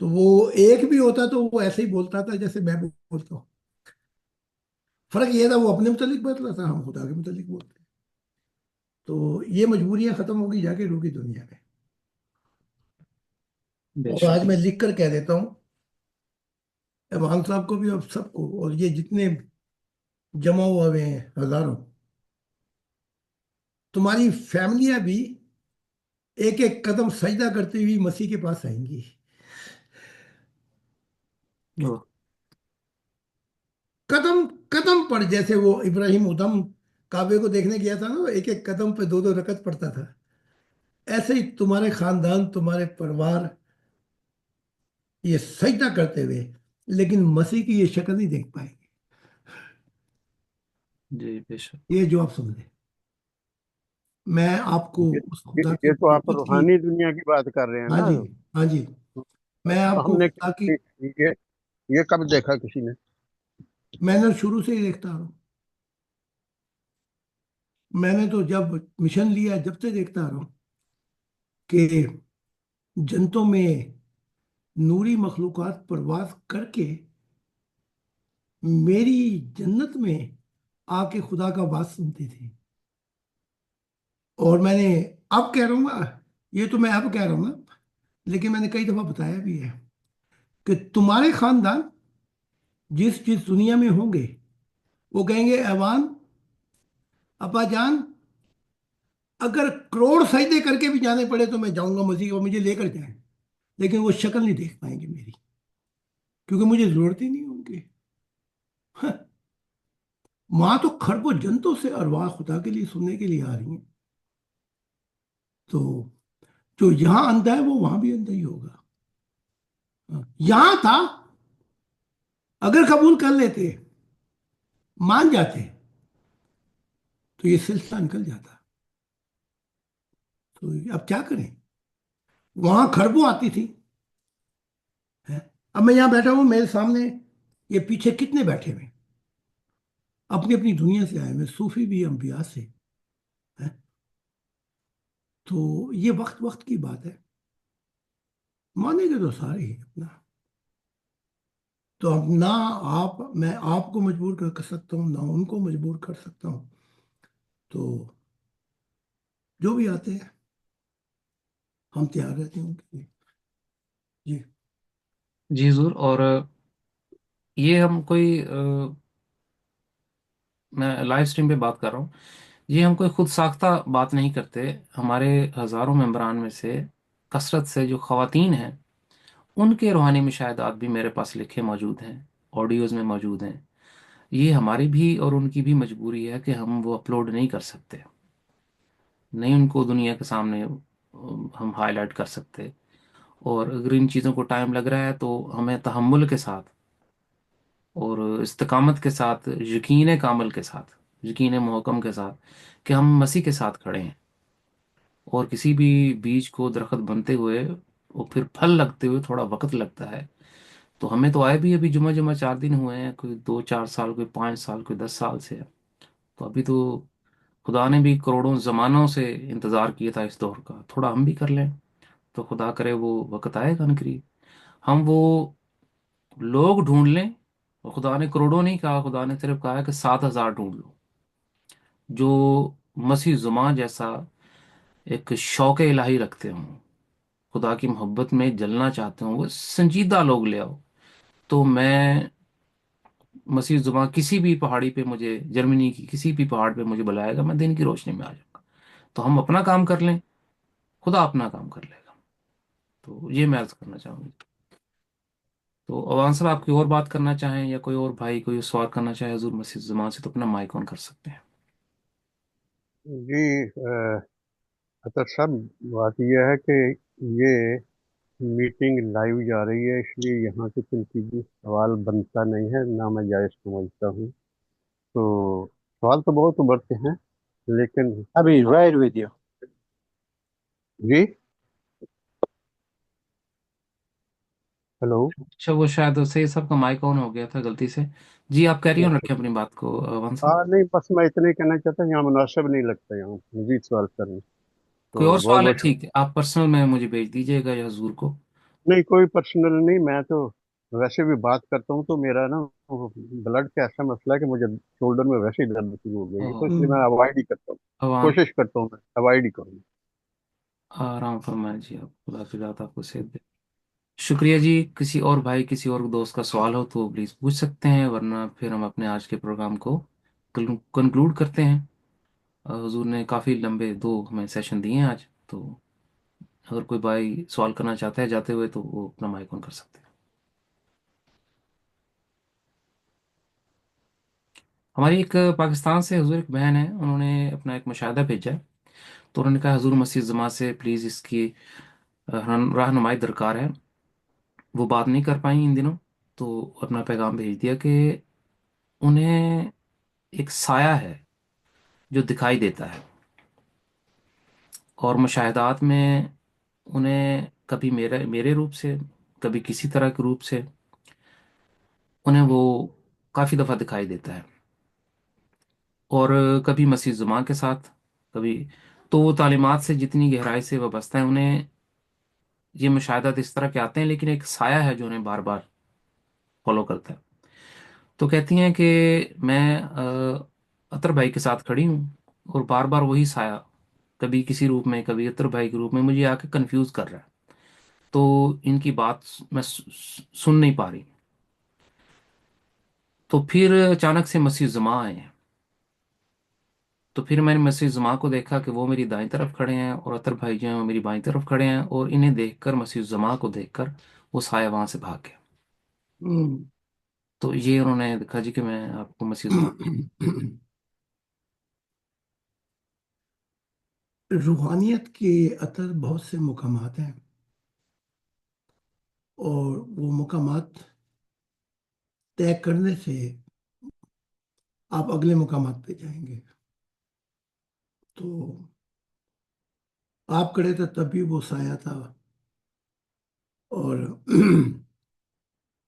تو وہ ایک بھی ہوتا تو وہ ایسے ہی بولتا تھا جیسے میں بولتا ہوں. فرق یہ تھا وہ اپنے متعلق بولتا تھا، ہم خدا کے متعلق بولتے ہیں. تو یہ مجبوریاں ختم ہوگی جا کے روکی دنیا میں. بے اور آج شک. میں لکھ کر کہہ دیتا ہوں ایوان صاحب کو بھی اور سب کو، اور یہ جتنے جمع ہوئے ہیں ہزاروں، تمہاری فیملیاں بھی ایک ایک قدم سجدہ کرتے ہوئی مسیح کے پاس آئیں گی. او، قدم قدم پر، جیسے وہ ابراہیم ادم کعبے کو دیکھنے گیا تھا نا، ایک ایک قدم پہ دو دو رکعت پڑتا تھا. ایسے ہی تمہارے خاندان، تمہارے پریوار یہ سجدہ کرتے ہوئے، لیکن مسیح کی یہ شکل نہیں دیکھ پائیں جی بے شک. گے. یہ جو آپ سمجھیں، میں آپ کو یہ اس خدا کی یہ تو آپ محبت کی. روحانی دنیا کی بات کر رہے ہیں ہاں نا. جی، ہاں جی، میں آپ ہم کو نے خدا کی، یہ یہ کب دیکھا کسی نے؟ میں نے شروع سے ہی دیکھتا رہا ہوں. میں نے تو جب مشن لیا جب سے دیکھتا رہا ہوں کہ جنتوں میں نوری مخلوقات پرواز کر کے میری جنت میں آ کے خدا کا بات سنتی تھی. اور میں نے اب کہہ رہا ہوں نا، یہ تو میں اب کہہ رہا ہوں نا، لیکن میں نے کئی دفعہ بتایا بھی ہے کہ تمہارے خاندان جس جس دنیا میں ہوں گے وہ کہیں گے ایوان، ابا جان، اگر کروڑ سجدے کر کے بھی جانے پڑے تو میں جاؤں گا مسیح کو مجھے لے کر جائیں. لیکن وہ شکل نہیں دیکھ پائیں گے میری، کیونکہ مجھے ضرورت ہی نہیں ہوگی. وہاں تو کھربوں جنتوں سے ارواح خدا کے لیے سننے کے لیے آ رہی ہیں. تو جو یہاں اندھا ہے وہ وہاں بھی اندھا ہی ہوگا. یہاں تھا، اگر قبول کر لیتے، مان جاتے، تو یہ سلسلہ نکل جاتا. تو اب کیا کریں؟ وہاں کھربوں آتی تھی. اب میں یہاں بیٹھا ہوں، میرے سامنے یہ پیچھے کتنے بیٹھے ہوئے اپنی اپنی دنیا سے آئے ہوئے، صوفی بھی، انبیاء سے. ہیں؟ تو یہ وقت وقت کی بات ہے، مانیں گے تو سارے ہی اپنا. تو اب نہ میں آپ کو مجبور کر سکتا ہوں، نہ ان کو مجبور کر سکتا ہوں. تو جو بھی آتے ہیں ہم تیار رہتے ہیں ان کے لیے. جی. جی حضور. اور یہ ہم کوئی میں لائیو اسٹریم پہ بات کر رہا ہوں. یہ ہم کوئی خود ساختہ بات نہیں کرتے. ہمارے ہزاروں ممبران میں سے کثرت سے جو خواتین ہیں ان کے روحانی مشاہدات بھی میرے پاس لکھے موجود ہیں، آڈیوز میں موجود ہیں. یہ ہماری بھی اور ان کی بھی مجبوری ہے کہ ہم وہ اپلوڈ نہیں کر سکتے، نہیں ان کو دنیا کے سامنے ہم ہائی لائٹ کر سکتے. اور اگر ان چیزوں کو ٹائم لگ رہا ہے تو ہمیں تحمل کے ساتھ اور استقامت کے ساتھ، یقین کامل کے ساتھ، یقین محکم کے ساتھ کہ ہم مسیح کے ساتھ کھڑے ہیں. اور کسی بھی بیج کو درخت بنتے ہوئے اور پھر پھل لگتے ہوئے تھوڑا وقت لگتا ہے. تو ہمیں تو آئے بھی ابھی جمعہ جمعہ 4 دن ہوئے ہیں، کوئی 2 4 سال، کوئی 5 سال، کوئی 10 سال سے. تو ابھی تو خدا نے بھی کروڑوں زمانوں سے انتظار کیا تھا اس دور کا، تھوڑا ہم بھی کر لیں. تو خدا کرے وہ وقت آئے گا قریب، ہم وہ لوگ ڈھونڈ لیں. اور خدا نے کروڑوں نہیں کہا، خدا نے صرف کہا کہ 7,000 ڈھونڈ لو جو مسیح زماں جیسا ایک شوق الہی رکھتے ہوں، خدا کی محبت میں جلنا چاہتے ہوں، وہ سنجیدہ لوگ لے آؤ. تو میں مسیح زباں کسی بھی پہاڑی پہ، مجھے جرمنی کی کسی بھی پہاڑ پہ مجھے بلائے گا، میں دن کی روشنی میں آ جاؤں گا. تو ہم اپنا کام کر لیں، خدا اپنا کام کر لے گا. تو یہ میں عرض کرنا چاہوں گی. تو اوان صاحب آپ کوئی اور بات کرنا چاہیں، یا کوئی اور بھائی کوئی سوال کرنا چاہے حضور مسیح زمان سے، تو اپنا مائک آن کر سکتے ہیں. جی اطہر صاحب، بات یہ ہے کہ یہ میٹنگ لائیو جا رہی ہے، اس لیے یہاں سے تنقیدی سوال بنتا نہیں ہے، نہ میں جائز سمجھتا ہوں. تو سوال تو بہت ابھرتے ہیں، لیکن ابھی رائٹ ود یو. جی ہلو. اچھا، وہ شاید صحیح سب کا مائک آن ہو گیا تھا غلطی سے. جی آپ کیری آن رکھیں اپنی بات کو اوان صاحب. نہیں، بس میں اتنے کہنا چاہتا ہوں، یہاں مناسب نہیں لگتا یہاں مزید سوال کرنا. کوئی تو اور بہت سوال ہے بہت ٹھیک ہے، آپ پرسنل میں مجھے بھیج دیجیے گا یا حضور کو، نہیں کوئی پرسنل نہیں، میں تو ویسے بھی بات کرتا ہوں تو میرا نا بلڈ کا ایسا مسئلہ ہے کہ مجھے شولڈر میں ویسے ہی درد شروع ہو گئی ہے، تو اور اس لیے میں اوائڈ ہی کرتا ہوں، اب آپ کوشش کرتا ہوں میں اوائڈ ہی کروں۔ آرام فرمائیں جی، آپ خدا کی ذات آپ کو صحت دے۔ شکریہ جی، کسی اور بھائی کسی اور دوست کا سوال ہو تو پلیز پوچھ سکتے ہیں، ورنہ پھر ہم اپنے آج کے پروگرام کو کنکلوڈ کرتے ہیں۔ حضور نے کافی لمبے دو ہمیں سیشن دیے ہیں آج، تو اگر کوئی بھائی سوال کرنا چاہتا ہے جاتے ہوئے تو وہ اپنا مائک آن کر سکتے ہیں۔ ہماری ایک پاکستان سے حضور ایک بہن ہے، انہوں نے اپنا ایک مشاہدہ بھیجا ہے، تو انہوں نے کہا حضور مسیح الزما سے پلیز اس کی رہنمائی درکار ہے۔ وہ بات نہیں کر پائیں ان دنوں، تو اپنا پیغام بھیج دیا کہ انہیں ایک سایہ ہے جو دکھائی دیتا ہے، اور مشاہدات میں انہیں کبھی میرے روپ سے، کبھی کسی طرح کے روپ سے انہیں وہ کافی دفعہ دکھائی دیتا ہے، اور کبھی مسیح زمان کے ساتھ، کبھی تو وہ تعلیمات سے جتنی گہرائی سے وابستہ ہیں انہیں یہ مشاہدات اس طرح کے آتے ہیں، لیکن ایک سایہ ہے جو انہیں بار بار فالو کرتا ہے۔ تو کہتی ہیں کہ میں اطر بھائی کے ساتھ کھڑی ہوں، اور بار بار وہی سایہ کبھی کسی روپ میں کبھی اطر بھائی کے روپ میں مجھے آ کے کنفیوز کر رہا ہے، تو ان کی بات میں سن نہیں پا رہی۔ تو پھر اچانک سے مسیح زما آئے ہیں، تو پھر میں نے مسیح زما کو دیکھا کہ وہ میری دائیں طرف کھڑے ہیں، اور اطر بھائی جو ہیں وہ میری بائیں طرف کھڑے ہیں، اور انہیں دیکھ کر مسیح زما کو دیکھ کر وہ سایہ وہاں سے بھاگ گیا۔ تو یہ انہوں نے دیکھا جی کہ میں آپ کو مسیح زما۔ روحانیت کے اثر بہت سے مقامات ہیں، اور وہ مقامات طے کرنے سے آپ اگلے مقامات پہ جائیں گے۔ تو آپ کھڑے تھے تب بھی وہ سایہ تھا، اور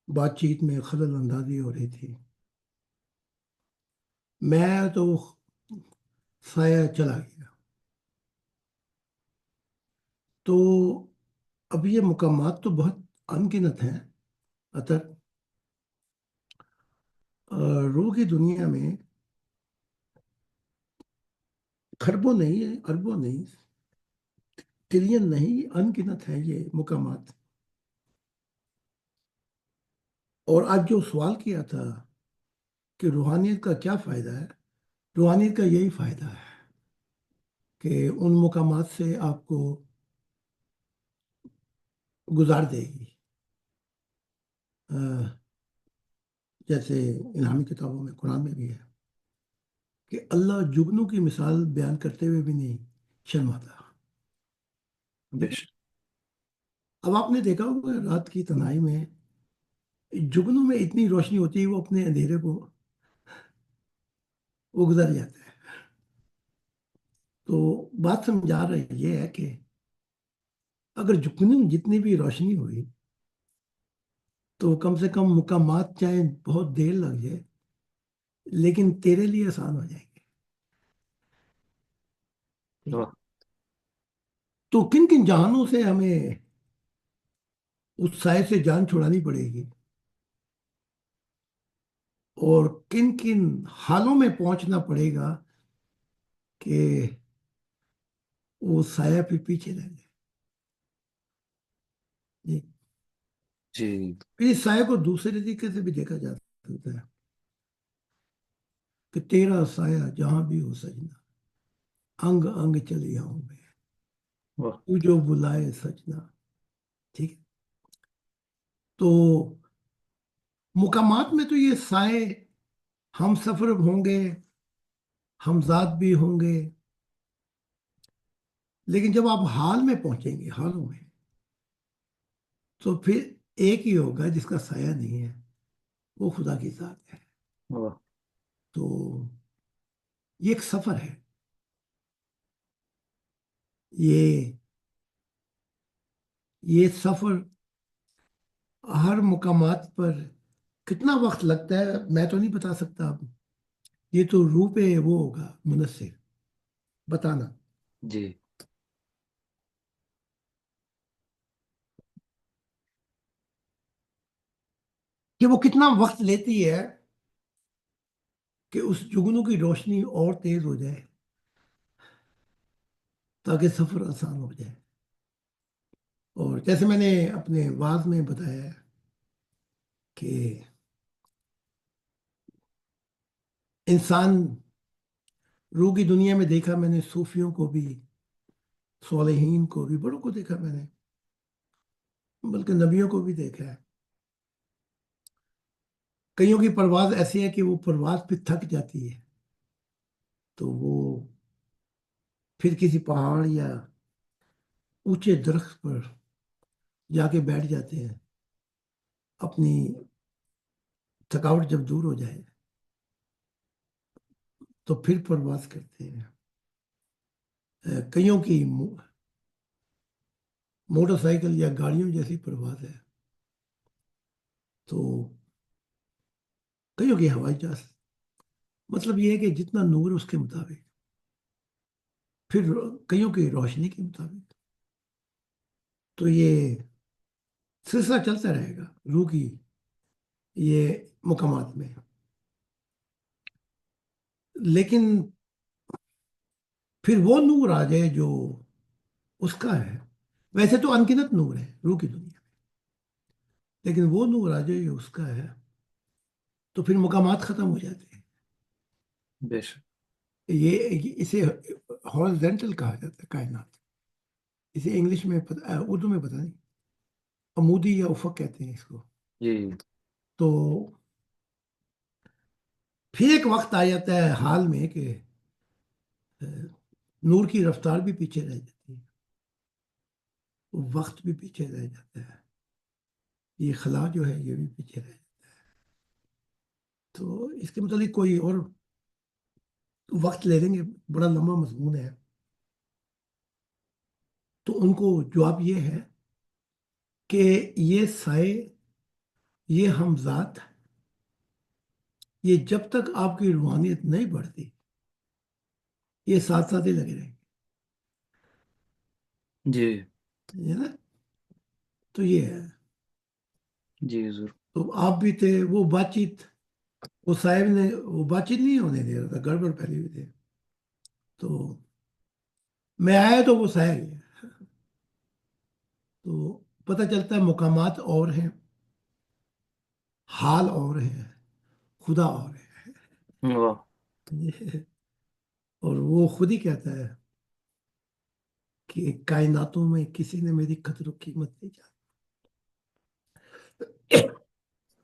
بات چیت میں خلل اندازی ہو رہی تھی، میں تو سایہ چلا گیا۔ تو اب یہ مقامات تو بہت انگنت ہیں، اثر روح کی دنیا میں خربوں نہیں، اربوں نہیں، ٹریلین نہیں، انگنت ہیں یہ مقامات۔ اور آج جو سوال کیا تھا کہ روحانیت کا کیا فائدہ ہے، روحانیت کا یہی فائدہ ہے کہ ان مقامات سے آپ کو گزار دے گی۔ جیسے الہامی کتابوں میں، قرآن میں بھی ہے کہ اللہ جگنوں کی مثال بیان کرتے ہوئے بھی نہیں شرماتا۔ بے شک۔ اب آپ نے دیکھا ہوگا رات کی تنہائی میں جگنوں میں اتنی روشنی ہوتی ہے، وہ اپنے اندھیرے کو وہ گزر جاتا ہے۔ تو بات سمجھا رہی یہ ہے کہ اگر جگنوں میں جتنی بھی روشنی ہوئی تو کم سے کم مقامات چاہے بہت دیر لگ جائے لیکن تیرے لیے آسان ہو جائیں گے۔ ٹھیک ہے؟ واہ، تو کن کن جہانوں سے ہمیں اس سائے سے جان چھڑانی پڑے گی، اور کن کن حالوں میں پہنچنا پڑے گا کہ وہ سایہ پھر پیچھے رہ جائے۔ جی، جی پھر اس سایہ کو دوسرے طریقے سے بھی دیکھا جا سکتا ہے کہ تیرا سایہ جہاں بھی ہو سجنا، انگ انگ چلی آؤں میں، واہ، تو جو بلائے سجنا۔ ٹھیک ہے؟ تو مقامات میں تو یہ سائے ہم سفر ہوں گے، ہم ذات بھی ہوں گے، لیکن جب آپ حال میں پہنچیں گے، حالوں میں، تو پھر ایک ہی ہوگا جس کا سایہ نہیں ہے، وہ خدا کی ذات ہے۔ واہ، تو یہ ایک سفر ہے، یہ یہ سفر ہر مقامات پر کتنا وقت لگتا ہے میں تو نہیں بتا سکتا اب، یہ تو روح پہ وہ ہوگا منحصر بتانا۔ جی کہ وہ کتنا وقت لیتی ہے کہ اس جگنو کی روشنی اور تیز ہو جائے تاکہ سفر آسان ہو جائے. اور جیسے میں نے اپنے واز میں بتایا ہے کہ انسان روح کی دنیا میں دیکھا میں نے صوفیوں کو بھی، صالحین کو بھی، بڑوں کو دیکھا میں نے، بلکہ نبیوں کو بھی دیکھا ہے. کئیوں کی پرواز ایسی ہے کہ وہ پرواز پہ تھک جاتی ہے تو وہ پھر کسی پہاڑ یا اونچے درخت پر جا کے بیٹھ جاتے ہیں. اپنی تھکاوٹ جب دور ہو جائے تو پھر پرواز کرتے ہیں. کئیوں کی موٹر سائیکل یا گاڑیوں جیسی پرواز ہے، تو کئیوں کی ہوائی جہاز. مطلب یہ ہے کہ جتنا نور اس کے مطابق، پھر کئیوں کی روشنی کے مطابق. تو یہ سلسلہ چلتا رہے گا روح کی یہ مقامات میں. لیکن پھر وہ نور آ جائے جو اس کا ہے. ویسے تو انگنت نور ہے روح کی دنیا میں، لیکن وہ نور آ جائے جو اس کا ہے تو پھر مقامات ختم ہو جاتے ہیں. بے شک. اسے ہارزینٹل کہا جاتا ہے کائنات. اسے انگلش میں اردو میں پتہ نہیں، عمودی یا افق کہتے ہیں اس کو. جی تو پھر ایک وقت آ جاتا ہے حال میں کہ نور کی رفتار بھی پیچھے رہ جاتی ہے، وقت بھی پیچھے رہ جاتا ہے، یہ خلا جو ہے یہ بھی پیچھے رہ جاتا ہے. تو اس کے متعلق کوئی اور وقت لے لیں گے، بڑا لمبا مضمون ہے. تو ان کو جواب یہ ہے کہ یہ سائے، یہ ہمذات، یہ جب تک آپ کی روحانیت نہیں بڑھتی یہ ساتھ ساتھ ہی لگے رہیں جی گے، ہے نا. تو یہ ہے. جی ضرور. تو آپ بھی تھے، وہ بات چیت، وہ صاحب نے وہ بات چیت نہیں ہونے دے رہا تھا، گڑبڑ پھیلی ہوئی تھی. تو میں آیا تو وہ صاحب ہی ہے. تو پتہ چلتا ہے مقامات اور ہیں، حال اور ہیں، خدا اور واہ. ہے. اور وہ خود ہی کہتا ہے کہ کائناتوں میں کسی نے میری قدر و قیمت نہیں جانی.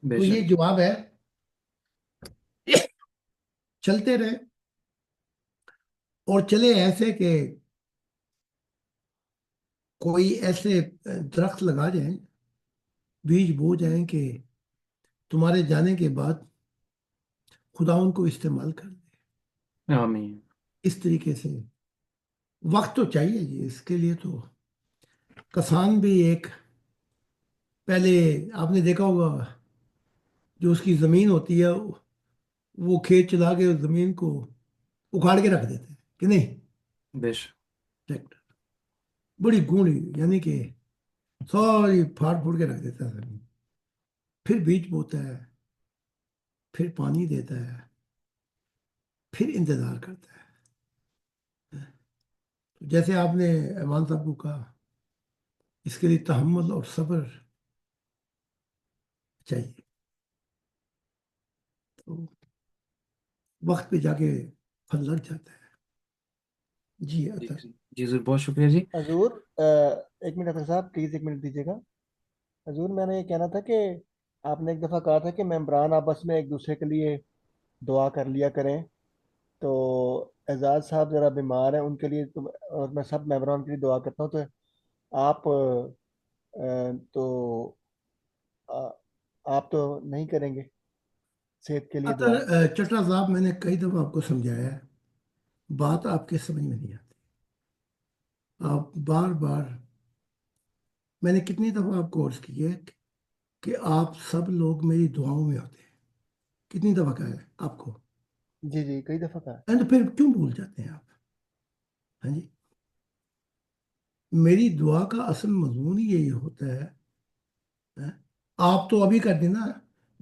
بے تو شک. یہ جواب ہے. چلتے رہے اور چلے ایسے کہ کوئی ایسے درخت لگا جائیں، بیج بو جائیں کہ تمہارے جانے کے بعد خدا ان کو استعمال کر لے. آمین. اس طریقے سے وقت تو چاہیے جی اس کے لیے. تو کسان بھی ایک، پہلے آپ نے دیکھا ہوگا جو اس کی زمین ہوتی ہے وہ کھیت چلا کے اس زمین کو اکھاڑ کے رکھ دیتے ہیں کہ نہیں. بے شک. ٹریکٹر بڑی گونڑی، یعنی کہ ساری پھاڑ پھوڑ کے رکھ دیتا ہے زمین. پھر بیج بوتا ہے، پھر پانی دیتا ہے، پھر انتظار کرتا ہے. جیسے آپ نے ایمان صاحب کو کہا، اس کے لیے تحمل اور صبر چاہیے. تو وقت پہ جا کے پھل لگ جاتا ہے. جی جی اطہر. جی ضرور، بہت شکریہ جی. حضور ایک منٹ اطہر صاحب پلیز ایک منٹ دیجیے گا. حضور میں نے یہ کہنا تھا کہ آپ نے ایک دفعہ کہا تھا کہ ممبران آپس میں ایک دوسرے کے لیے دعا کر لیا کریں. تو اعزاز صاحب ذرا بیمار ہیں، ان کے لیے اور میں سب ممبران کے لیے دعا کرتا ہوں. تو آپ تو آ- آپ تو نہیں کریں گے صحت کے لیے اطہر دعا؟ چٹرا صاحب، میں نے کئی دفعہ آپ کو سمجھایا ہے، بات آپ کے سمجھ میں نہیں آتی. آپ بار بار، میں نے کتنی دفعہ آپ کو عرض کی ہے کہ آپ سب لوگ میری دعاؤں میں ہوتے ہیں. کتنی دفعہ کہا ہے آپ کو؟ جی جی کئی دفعہ کہا. تو پھر کیوں بھول جاتے ہیں آپ؟ ہاں جی. میری دعا کا اصل مضمون ہی یہی ہوتا ہے. ہاں؟ آپ تو ابھی کر دینا،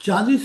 40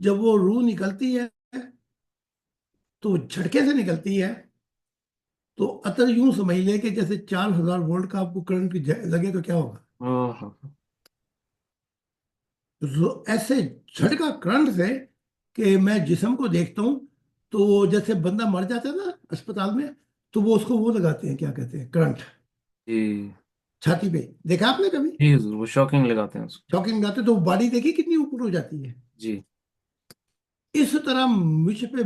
جب وہ روح نکلتی ہے تو جھٹکے سے نکلتی ہے، تو عطر یوں سمجھ لے کہ جیسے 4000 وولٹ کا آپ کو کرنٹ لگے تو کیا ہوگا؟ اوہ، ایسے جھٹکا کرنٹ سے کہ میں جسم کو دیکھتا ہوں، تو جیسے بندہ مر جاتا ہے نا اسپتال میں، تو وہ اس کو وہ لگاتے ہیں، کیا کہتے ہیں، کرنٹ، جی چھاتی پہ، دیکھا آپ نے کبھی؟ جی حضور، وہ شاکنگ لگاتے ہیں اس کو۔ شوکنگ لگاتے تو باڈی دیکھی کتنی اوپر ہو جاتی ہے۔ جی اس طرح مجھ پہ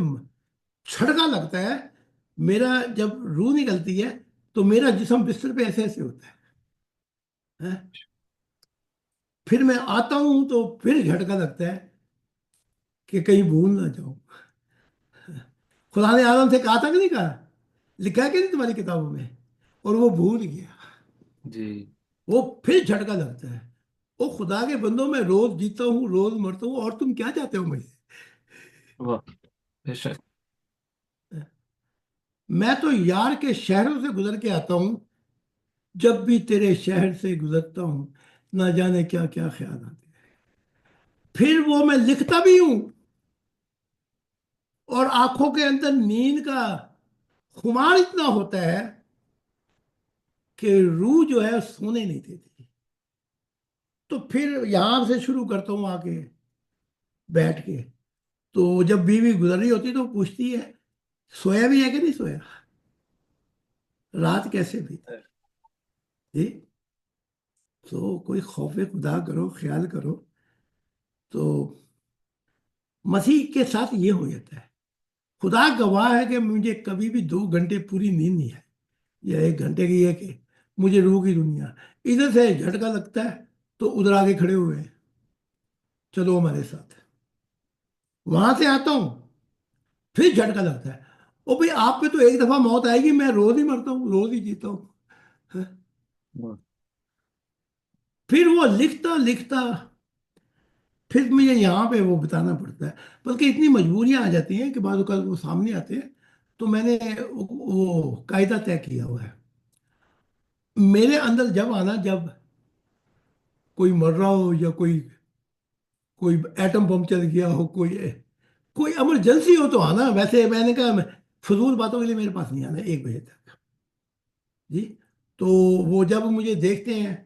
چھڑکا لگتا ہے، میرا جب روح نکلتی ہے تو میرا جسم بستر پہ ایسے ایسے ہوتا ہے، پھر میں آتا ہوں تو پھر جھٹکا لگتا ہے کہ کہیں بھول نہ جاؤں۔ خدا نے آدم سے کہا تھا کہ نہیں کہا؟ لکھا ہے کہ نہیں تمہاری کتابوں میں؟ اور وہ بھول گیا، جی، وہ پھر جھٹکا لگتا ہے۔ وہ خدا کے بندوں میں روز جیتا ہوں، روز مرتا ہوں، اور تم کیا چاہتے ہو مجھے؟ واہ، بے شک۔ میں تو یار کے شہروں سے گزر کے آتا ہوں، جب بھی تیرے شہر سے گزرتا ہوں نہ جانے کیا کیا خیال آتے ہیں۔ پھر وہ میں لکھتا بھی ہوں، اور آنکھوں کے اندر نیند کا خمار اتنا ہوتا ہے کہ روح جو ہے سونے نہیں دیتی۔ تو پھر یہاں سے شروع کرتا ہوں آ کے بیٹھ کے، تو جب بیوی گزر رہی ہوتی تو وہ پوچھتی ہے سویا بھی ہے کہ نہیں سویا، رات کیسے بیتی؟ جی، تو کوئی خوف خدا کرو، خیال کرو، تو مسیح کے ساتھ یہ ہو جاتا ہے۔ خدا گواہ ہے کہ مجھے کبھی بھی 2 گھنٹے پوری نیند نہیں ہے، یا 1 گھنٹے کی ہے کہ مجھے روح کی دنیا ادھر سے جھٹکا لگتا ہے تو ادھر آگے کھڑے ہوئے ہیں، چلو ہمارے ساتھ، وہاں سے آتا ہوں پھر جھٹکا لگتا ہے، او بھئی آپ پہ تو ایک دفعہ موت آئے گی، میں روز ہی مرتا ہوں، روز ہی جیتا ہوں۔ واہ، پھر وہ لکھتا لکھتا پھر مجھے یہاں پہ وہ بتانا پڑتا ہے، بلکہ اتنی مجبوریاں آ جاتی ہیں کہ بعض اوقات وہ سامنے آتے ہیں، تو میں نے وہ قاعدہ طے کیا ہوا ہے، میرے اندر جب آنا، جب کوئی مر رہا ہو، یا کوئی ایٹم بم چل گیا ہو، کوئی ایمرجنسی ہو تو آنا، ویسے میں نے کہا فضول باتوں کے لیے میرے پاس نہیں آنا 1 بجے تک، جی۔ تو وہ جب مجھے دیکھتے ہیں،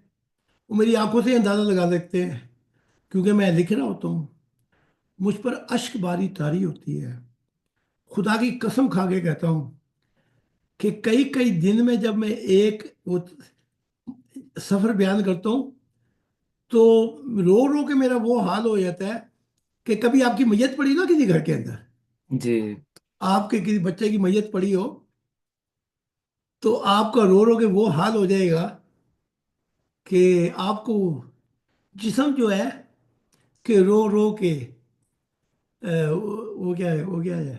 وہ میری آنکھوں سے اندازہ لگا سکتے ہیں، کیونکہ میں لکھ رہا ہوتا ہوں، مجھ پر اشک باری طاری ہوتی ہے، خدا کی قسم کھا کے کہتا ہوں کہ کئی کئی دن میں جب میں ایک وہ سفر بیان کرتا ہوں، تو رو رو کے میرا وہ حال ہو جاتا ہے کہ کبھی آپ کی میت پڑی نا کسی گھر کے اندر، جی، آپ کے کسی بچے کی میت پڑی ہو، تو آپ کا رو رو کے وہ حال ہو جائے گا کہ آپ کو جسم جو ہے کہ رو رو کے وہ کیا ہے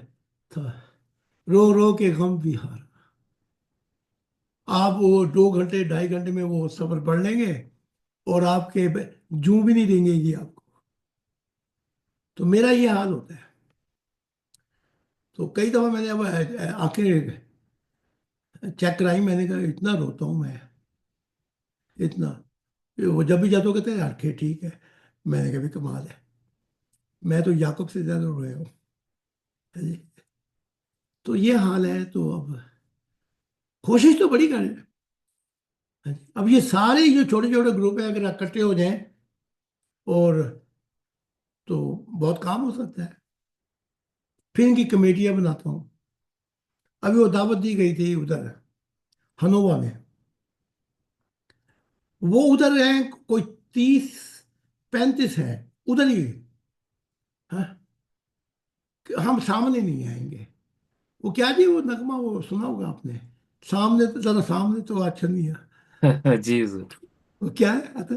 تھا، رو رو کے غم بھی ہار، آپ وہ 2 گھنٹے 2.5 گھنٹے میں وہ سفر پڑھ لیں گے، اور آپ کے جوں بھی نہیں دیں گے گی آپ کو۔ تو میرا یہ حال ہوتا ہے، تو کئی دفعہ میں نے اب آنکھیں چیک کرائی، میں نے کہا اتنا روتا ہوں میں، اتنا، وہ جب بھی جاتا ہوں کہتے ہیں یار ٹھیک ہے، میں نے کہا بھی کمال ہے، میں تو یعقوب سے زیادہ رویا ہوں، جی۔ تو یہ حال ہے، تو اب کوشش تو بڑی کر رہے ہیں، اب یہ سارے جو چھوٹے چھوٹے گروپ ہیں اگر اکٹھے ہو جائیں، اور تو بہت کام ہو سکتا ہے، پھر ان کی کمیٹیاں بناتا ہوں۔ ابھی وہ دعوت دی گئی تھی ادھر ہنووا میں، وہ ادھر ہیں کوئی 30-35 ہیں ادھر ہی، ہاں، کہ ہم سامنے نہیں آئیں گے، وہ کیا جی وہ نغمہ وہ سنا ہوگا آپ نے، سامنے تو ذرا سامنے تو اچھا نہیں ہے، جی حضور، وہ کیا ہے،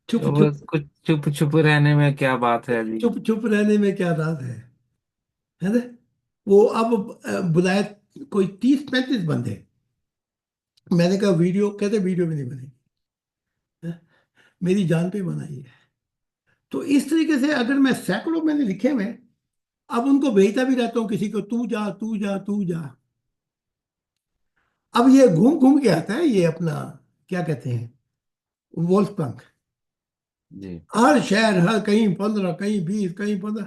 چھپ وہ چھپ کچھ چھپ چھپ رہنے میں کیا بات ہے جی۔ چھپ چھپ رہنے میں کیا راز ہے نا؟ وہ اب بلائے کوئی 30-35 بندے، میں نے کہا ویڈیو، کہتے ویڈیو بھی نہیں بنے گی، ہاں، میری جان پہ بنائی ہے۔ تو اس طریقے سے اگر میں سینکڑوں میں نے لکھے ہوئے، اب ان کو بھیجتا بھی رہتا ہوں کسی کو، تو جا تو جا تو جا، اب یہ گھوم گھوم کے آتا ہے، یہ اپنا کیا کہتے ہیں، وولف پنک، جی ہر شہر، ہر کہیں 15 کہیں 20 کہیں 15،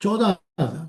14,000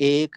1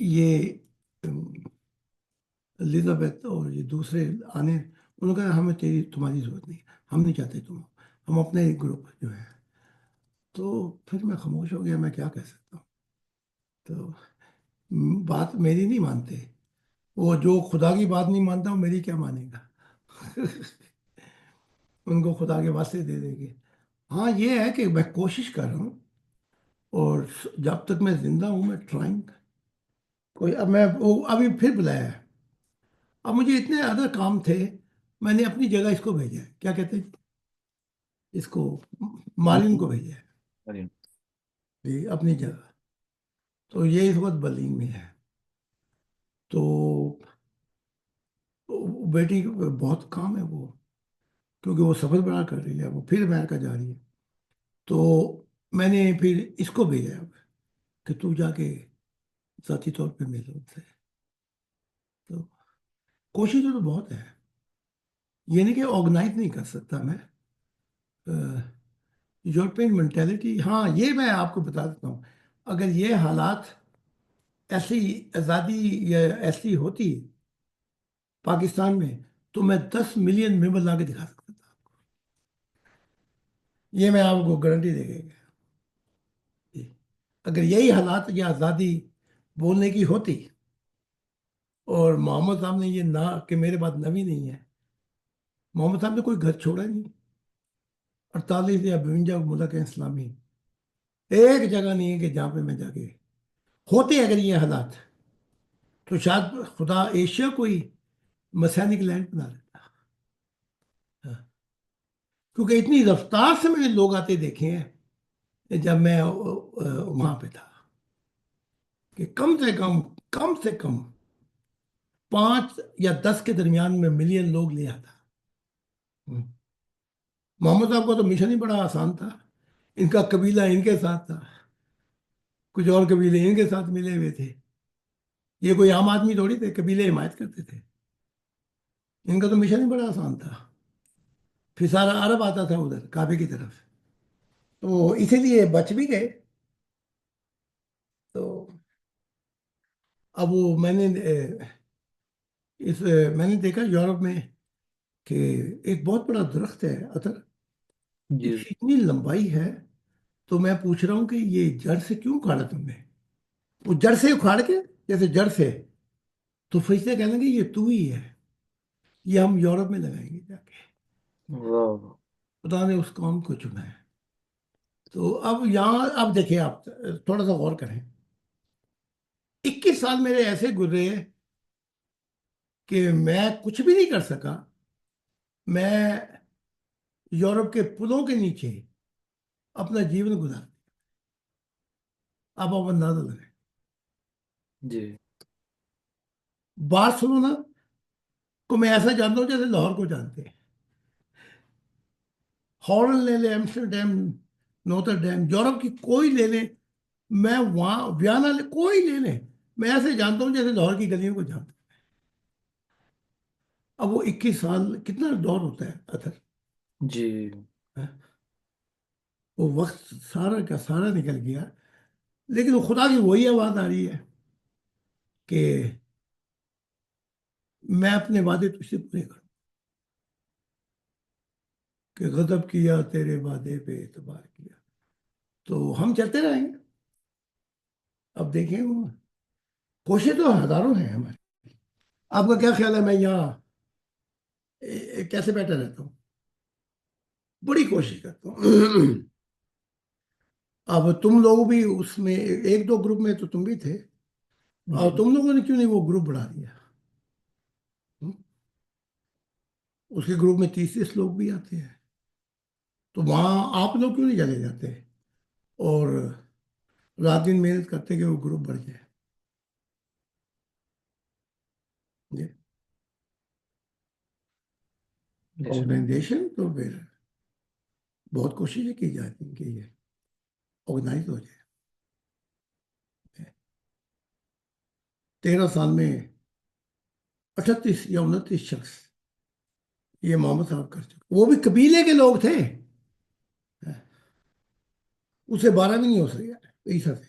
یہ الزابیتھ اور یہ دوسرے آنے، انہوں نے کہا ہمیں تمہاری ضرورت نہیں، ہم نہیں چاہتے تم، ہم اپنے ایک گروپ جو ہے۔ تو پھر میں خاموش ہو گیا، میں کیا کہہ سکتا ہوں؟ تو بات میری نہیں مانتے وہ، جو خدا کی بات نہیں مانتا وہ میری کیا مانے گا؟ ان کو خدا کے واسطے دے دیں گے۔ ہاں یہ ہے کہ میں کوشش کر رہا ہوں، اور جب تک میں زندہ ہوں میں ٹرائنگ کوئی، اب میں ابھی پھر بلایا ہے، اب مجھے اتنے ادر کام تھے، میں نے اپنی جگہ اس کو بھیجا ہے، کیا کہتے ہیں اس کو، مالین کو بھیجا ہے جی اپنی جگہ۔ تو یہ اس وقت برلن میں ہے، تو بیٹی بہت کام ہے وہ، کیونکہ وہ سفر بڑا کر رہی ہے، وہ پھر امریکہ جا رہی ہے، تو میں نے پھر اس کو بھیجا اب کہ تو جا کے ذاتی طور پہ مل ان سے۔ تو کوششیں تو بہت ہے، یہ نہیں کہ آرگنائز نہیں کر سکتا میں۔ یورپین مینٹیلٹی، ہاں یہ میں آپ کو بتا دیتا ہوں، اگر یہ حالات ایسی آزادی یا ایسی ہوتی پاکستان میں، تو میں 10 ملین ممبر لا کے دکھا سکتا تھا، یہ میں آپ کو گارنٹی دے گا جی۔ اگر یہی حالات یا آزادی بولنے کی ہوتی، اور محمد صاحب نے یہ نہ کہ میرے پاس نبی نہیں ہے، محمد صاحب نے کوئی گھر چھوڑا نہیں، 48 یا 52 ملک ہیں اسلامی، ایک جگہ نہیں ہے کہ جہاں پہ میں جا کے، ہوتے اگر یہ حالات تو شاید خدا ایشیا کو ہی مسینک لینڈ بنا دیتا، ہاں، کیونکہ اتنی رفتار سے میں نے لوگ آتے دیکھے ہیں جب میں وہاں پہ تھا، کہ کم سے کم 5 یا 10 کے درمیان میں ملین لوگ لے آتا۔ محمد صاحب کا تو مشن ہی بڑا آسان تھا، ان کا قبیلہ ان کے ساتھ تھا، کچھ اور قبیلے ان کے ساتھ ملے ہوئے تھے، یہ کوئی عام آدمی تھوڑی تھے، قبیلے حمایت کرتے تھے، ان کا تو مشن ہی بڑا آسان تھا۔ پھر سارا عرب آتا تھا ادھر کعبے کی طرف، تو اسی لیے بچ بھی گئے۔ تو اب وہ میں نے میں نے دیکھا یورپ میں کہ ایک بہت بڑا درخت ہے اتر، جی اس کی اتنی لمبائی ہے، تو میں پوچھ رہا ہوں کہ یہ جڑ سے کیوں اکھاڑا تم نے؟ وہ جڑ سے اکھاڑ کے، جیسے جڑ سے، تو فرشتے کہنے لگے یہ تو ہی ہے، یہ ہم یورپ میں لگائیں گے جا کے۔ واہ، خدا نے اس قوم کو چنا ہے۔ تو اب یہاں اب دیکھیں، آپ تھوڑا سا غور کریں، 21 سال میرے ایسے گزرے کہ میں کچھ بھی نہیں کر سکا، میں یورپ کے پلوں کے نیچے اپنا جیون گزار، اب اندازہ لگائیں، جی بارسلونا کو میں ایسا جانتا ہوں جیسے لاہور کو جانتے ہیں، ہارن لے لیں، ایمسٹرڈیم، نوتر ڈیم، یورپ کی کوئی لے لیں، میں وہاں ویانا کوئی لے لیں، میں ایسے جانتا ہوں جیسے لاہور کی گلیوں کو جانتا ہوں۔ اب وہ 21 سال کتنا دور ہوتا ہے اتر، جی وہ وقت سارا کا سارا نکل گیا، لیکن وہ خدا کی وہی آواز آ رہی ہے کہ میں اپنے وعدے تجھ سے پورے کروں، کہ غضب کیا تیرے وعدے پہ اعتبار کیا، تو ہم چلتے رہیں گے۔ اب دیکھیں، وہ کوششیں تو ہزاروں ہیں ہماری۔ آپ کا کیا خیال ہے میں یہاں کیسے بیٹھا رہتا ہوں؟ بڑی کوشش کرتا ہوں۔ اب تم لوگ بھی اس میں، 1 2 گروپ میں تو تم بھی تھے، اور جی تم لوگوں نے کیوں نہیں وہ گروپ بڑھا دیا؟ اس کے گروپ میں 30 30 لوگ بھی آتے ہیں، تو وہاں آپ لوگ کیوں نہیں چلے جاتے اور رات دن محنت کرتے کہ وہ گروپ بڑھ جائے؟ جی، بے شک، آرگنائزیشن تو پھر بہت کوششیں کی جاتی ہیں کہ یہ آرگنائز ہو جائے۔ 13 سال میں 38 یا 29 شخص یہ محمد صاحب کر چکے، وہ بھی قبیلے کے لوگ تھے، اسے 12 بھی نہیں ہو سکے عیسیٰ سے۔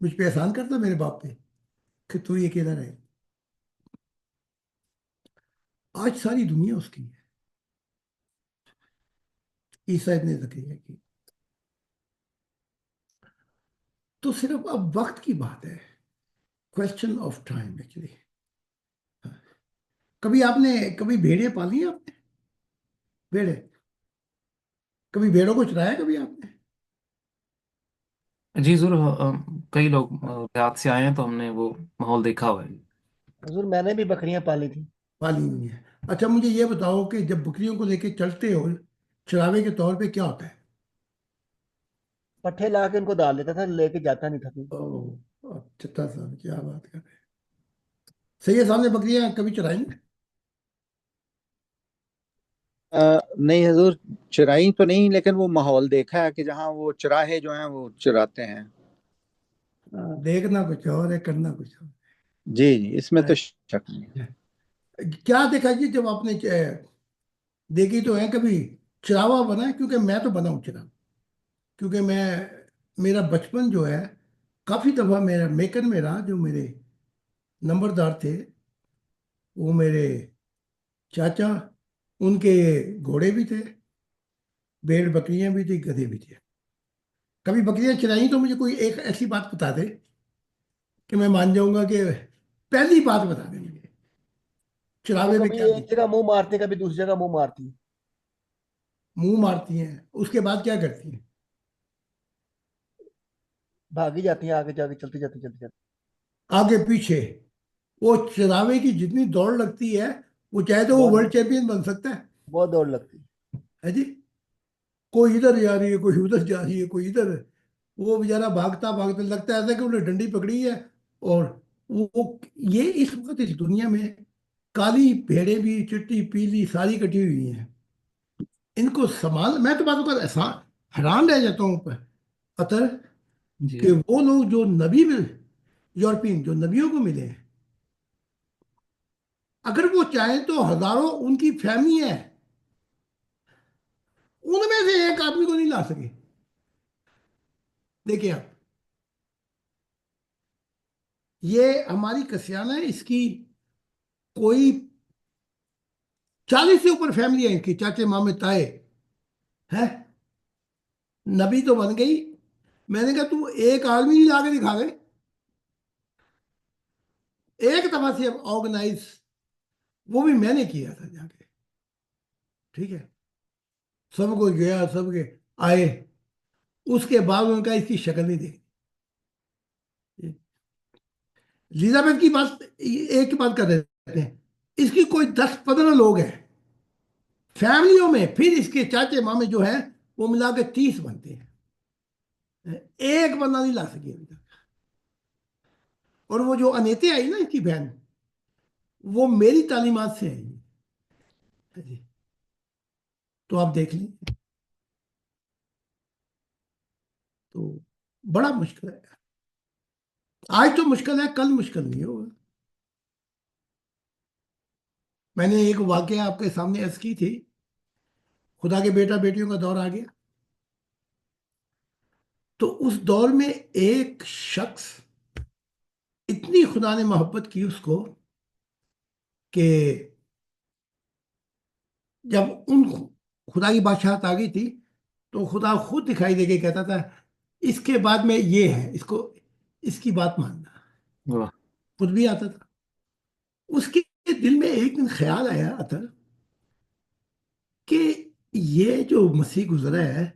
مجھ پہ احسان کرتا میرے باپ پہ کہ تو یہ اکیلا رہے. آج ساری دنیا اس کی ہے. عیسیٰ ابن زکریا کی. تو صرف اب وقت کی بات ہے. Question of time actually. کبھی بھیڑیں پالی ہیں آپ نے؟ بھیڑیں کبھی بھیڑوں کو چرایا کبھی آپ نے؟ جی ضرور. کئی لوگ دیہات سے آئے ہیں تو ہم نے وہ ماحول دیکھا ہوا ہے. حضور میں نے بھی بکریاں پالی تھی. پالی ہوئی ہے. اچھا مجھے یہ بتاؤ کہ جب بکریوں کو لے کے چلتے ہو چراوے کے طور پہ کیا ہوتا ہے؟ پٹھے لا کے ان کو ڈال دیتا تھا, لے کے جاتا نہیں تھا کوئی. چتا صاحب کیا بات کر رہے ہیں. سید صاحب نے بکریاں کبھی چرائیں؟ نہیں حضور, چرائی تو نہیں, لیکن وہ ماحول دیکھا ہے کہ جہاں وہ چراہے جو ہیں وہ چراتے ہیں. دیکھنا کچھ اور ہے, کرنا کچھ اور جی جی, اس میں تو شک نہیں. ہے. کیا دیکھا جی جب آپ نے دیکھی تو ہے کبھی چراوا بنا ہے؟ کیونکہ میں تو بنا ہوں چراوا. کیونکہ میرا بچپن جو ہے کافی دفعہ میرا میکن میں رہا. جو میرے نمبردار تھے وہ میرے چاچا, ان کے گھوڑے بھی تھے, بھیڑ بکریاں بھی تھی, گدھے بھی تھے. کبھی بکریاں چرائیں تو مجھے کوئی ایک ایسی بات بتا دے کہ میں مان جاؤں گا کہ پہلی بات بتا دیں مجھے وہ چراوے میں کبھی کیا ایک جگہ منہ مارتی ہیں, کبھی دوسری جگہ منہ مارتی ہیں. منہ مارتی ہیں, اس کے بعد کیا کرتی ہیں؟ بھاگی جاتی ہیں آگے جا کے, چلتی جاتی چلتی جاتی. آگے پیچھے. وہ چراوے کی جتنی دوڑ لگتی ہے وہ چاہے تو وہ بہت ورلڈ چیمپئن بن سکتا بہت دوڑ لگتی. ہے جی. کوئی ادھر جا رہی ہے, کوئی ادھر جا رہی ہے, کوئی ادھر. وہ بیچارہ بھاگتا بھاگتا لگتا ہے ایسا کہ انہیں ڈنڈی پکڑی ہے. اور وہ یہ اس وقت اس دنیا میں کالی بھیڑیں بھی, چٹی پیلی ساری کٹی ہوئی ہیں. ان کو سنبھال, میں تو باتوں کا احسان حیران رہ جاتا ہوں اطہر جی کہ وہ لوگ جو نبی میں یورپین جو نبیوں کو ملے ہیں, اگر وہ چاہیں تو ہزاروں ان کی فیملی ہے, ان میں سے ایک آدمی کو نہیں لا سکے. دیکھیں آپ, یہ ہماری کسیانہ ہے, اس کی کوئی 40 سے اوپر فیملی ہے, ان کی چاچے مامے تائے ہیں. نبی تو بن گئی. میں نے کہا تو ایک آدمی نہیں لا کے دکھا دے. ایک دفعہ سے آرگنائز وہ بھی میں نے کیا تھا جا کے. ٹھیک ہے, سب کو گیا, سب کے آئے. اس کے بعد ان کا اس کی شکل نہیں دیکھی. الیزابتھ کی بات ایک بات کر رہے ہیں, اس کی کوئی 10-15 لوگ ہیں فیملیوں میں, پھر اس کے چاچے مامے جو ہیں وہ ملا کے 30 بنتے ہیں. ایک بندہ نہیں لا سکی ابھی تک. اور وہ جو انیتے آئی نا اس کی بہن, وہ میری تعلیمات سے آئی. تو آپ دیکھ لیں, تو بڑا مشکل ہے. آج تو مشکل ہے, کل مشکل نہیں ہوگا. میں نے ایک واقعہ آپ کے سامنے عرض کی تھی, خدا کے بیٹا بیٹیوں کا دور آ گیا. تو اس دور میں ایک شخص, اتنی خدا نے محبت کی اس کو کہ جب ان خدا کی بادشاہت آ گئی تھی تو خدا خود دکھائی دے کے کہتا تھا اس کے بعد میں یہ ہے, اس کی بات ماننا. واہ. خود بھی آتا تھا. اس کے دل میں ایک دن خیال آیا اطہر کہ یہ جو مسیح گزرا ہے,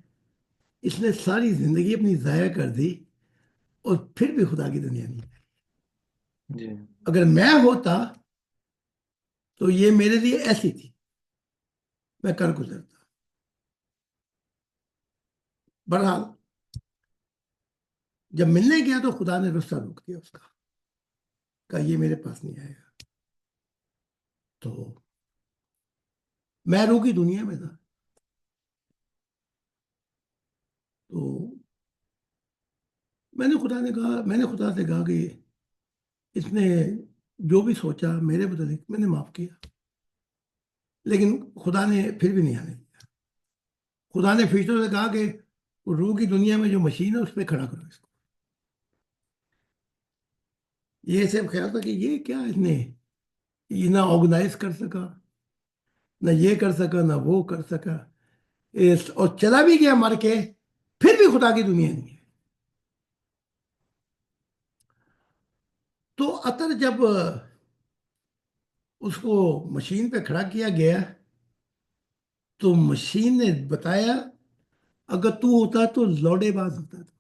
اس نے ساری زندگی اپنی ضائع کر دی اور پھر بھی خدا کی دنیا نہیں آئی. جی اگر میں ہوتا تو یہ میرے لیے ایسی تھی, میں کر گزرتا. بہرحال جب ملنے گیا تو خدا نے رستہ روک دیا اس کا, کہا یہ میرے پاس نہیں آئے گا. تو میں روح کی دنیا میں تھا. تو میں نے خدا سے کہا کہ اس نے جو بھی سوچا میرے متعلق میں نے معاف کیا, لیکن خدا نے پھر بھی نہیں آنے دیا. خدا نے فرشتوں سے کہا کہ روح کی دنیا میں جو مشین ہے اس پہ کھڑا کرو اس کو. یہ سب خیال تھا کہ یہ کیا اس نے یہ نہ آرگنائز کر سکا، نہ یہ کر سکا، نہ وہ کر سکا، اور چلا بھی گیا مر کے، پھر بھی خدا کی دنیا نہیں ہے۔ تو عطر جب اس کو مشین پہ کھڑا کیا گیا تو مشین نے بتایا اگر تو ہوتا تو لوڑے باز ہوتا تھا،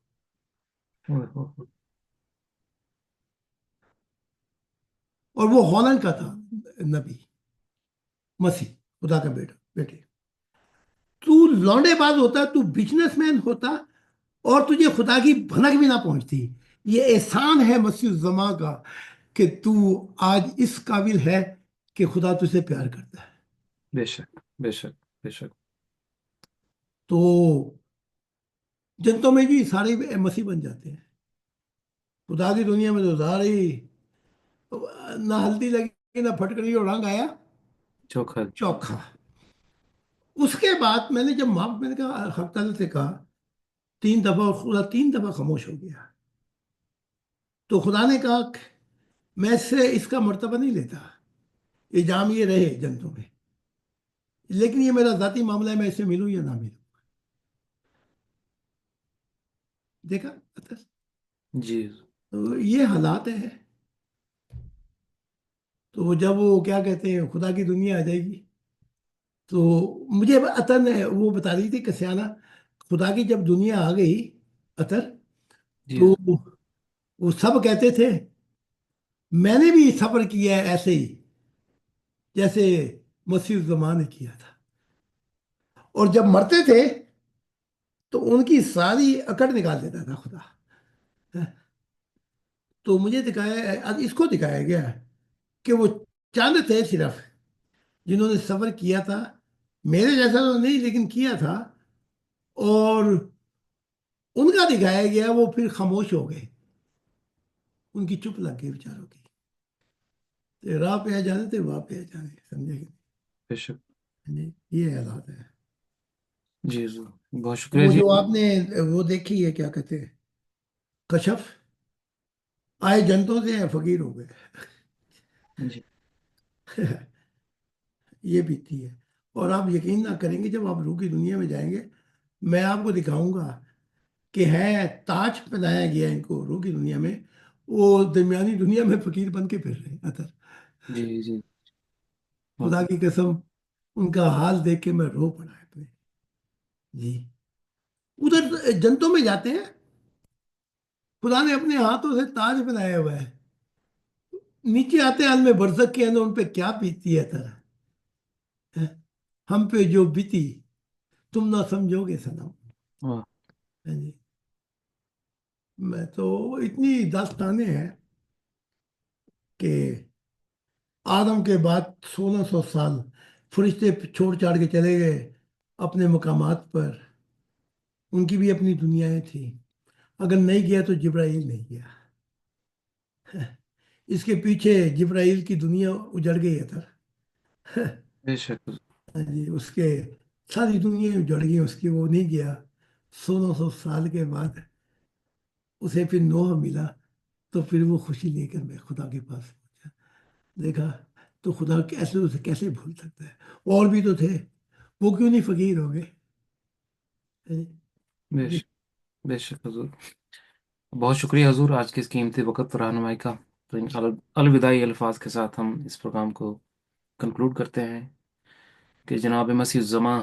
اور وہ ہالینڈ کا تھا نبی مسیح، خدا کا بیٹے۔ تو لوڈے باز ہوتا، تو بزنس مین ہوتا، اور تجھے خدا کی بھنک بھی نہ پہنچتی۔ یہ احسان ہے مسیح الزماں کا کہ تو آج اس قابل ہے کہ خدا تجھے پیار کرتا ہے۔ بے شک، بے شک، بے شک۔ تو جنتوں میں بھی سارے مسیح بن جاتے ہیں۔ خدا کی دنیا میں تو سارے نہ ہلدی لگی نہ پھٹکری اور رنگ آیا چوکھا۔ چوکھا۔ اس کے بعد میں نے جب میں نے کہا حق تعالیٰ سے کہا 3 دفعہ، اور خدا 3 دفعہ خاموش ہو گیا، تو خدا نے کہا کہ میں اس سے اس کا مرتبہ نہیں لیتا، الزام یہ رہے جنتوں میں، لیکن یہ میرا ذاتی معاملہ ہے، میں اس سے ملوں یا نہ ملوں۔ دیکھا جی تو یہ حالات ہیں۔ تو جب وہ کیا کہتے ہیں خدا کی دنیا آ جائے گی، تو مجھے عطر نے وہ بتا رہی تھی کسیانہ، خدا کی جب دنیا آ گئی عطر، جی تو وہ سب کہتے تھے میں نے بھی صبر کیا ہے ایسے ہی جیسے مسیح الزمان نے کیا تھا، اور جب مرتے تھے تو ان کی ساری اکڑ نکال دیتا تھا خدا۔ تو مجھے اس کو دکھایا گیا کہ وہ چند تھے صرف جنہوں نے صبر کیا تھا، میرے جیسا تو نہیں لیکن کیا تھا، اور ان کا دکھایا گیا وہ پھر خاموش ہو گئے، ان کی چپ لگ گئی بیچاروں کی، راہ پہ آ جانے تھے واہ پہ آ جانے، سمجھے کہ بے شک۔ نہیں؟ یہ حالات ہے۔ جی بہت شکریہ وہ جی۔ جو آپ نے وہ دیکھی ہے کیا کہتے ہیں کشف، آئے جنتوں سے ہیں فقیر ہو گئے، جی یہ بیتی ہے۔ اور آپ یقین نہ کریں گے جب آپ روح کی دنیا میں جائیں گے، میں آپ کو دکھاؤں گا کہ ہے تاج پہنایا گیا ان کو روح کی دنیا میں، وہ درمیانی دنیا میں فقیر بن کے پھر رہے ہیں عطر۔ جی جی خدا بہت- کی قسم ان کا حال دیکھ کے میں رو پڑا ہے اپنے۔ جی ادھر جنتوں میں جاتے ہیں، خدا نے اپنے ہاتھوں سے تاج بنایا ہوا ہے، نیچے آتے ہیں عالم برزخ کے اندر، ان پہ کیا بیتتی ہے طرح ہم پہ جو بیتی تم نہ سمجھو گے سنم۔ واہ، جی میں تو اتنی داستانیں ہیں کہ آدم کے بعد 1600 سال فرشتے چھوڑ چھاڑ کے چلے گئے اپنے مقامات پر، ان کی بھی اپنی دنیایں تھیں، اگر نہیں گیا تو جبرائیل نہیں گیا، اس کے پیچھے جبرائیل کی دنیا اجڑ گئی ہے تر بے شک۔ جی اس کے ساری دنیا اجڑ گئی، اس کی وہ نہیں گیا۔ 1600 سال کے بعد اسے پھر نوح ملا، تو پھر وہ خوشی لے کر میں خدا کے پاس پہنچا۔ دیکھا تو خدا کیسے اسے کیسے بھول سکتا ہے، اور بھی تو تھے، وہ کیوں نہیں فقیر ہو گئے؟ بے جی شک، بے شک حضور۔ بہت شکریہ حضور آج کے اس قیمتی وقت رہنمائی کا۔ تو ان الوداعی الفاظ کے ساتھ ہم اس پروگرام کو کنکلوڈ کرتے ہیں کہ جناب مسیح الزماں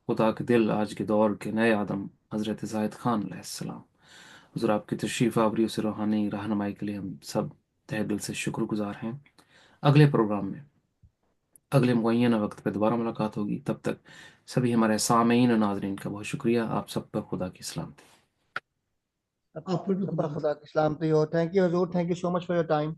خدا کے دل آج کے دور کے نئے آدم حضرت زاہد خان علیہ السلام، حضور آپ کی تشریف آوری سے روحانی رہنمائی کے لیے ہم سب تہ دل سے شکر گزار ہیں۔ اگلے پروگرام میں اگلے معینہ وقت پہ دوبارہ ملاقات ہوگی، تب تک سبھی ہمارے سامعین اور ناظرین کا بہت شکریہ۔ آپ سب پر خدا کی سلامتی۔ آپ پر بھی سب پر خدا خدا کی سلامتی ہو۔ تھینک یو حضور، thank you so much for your time.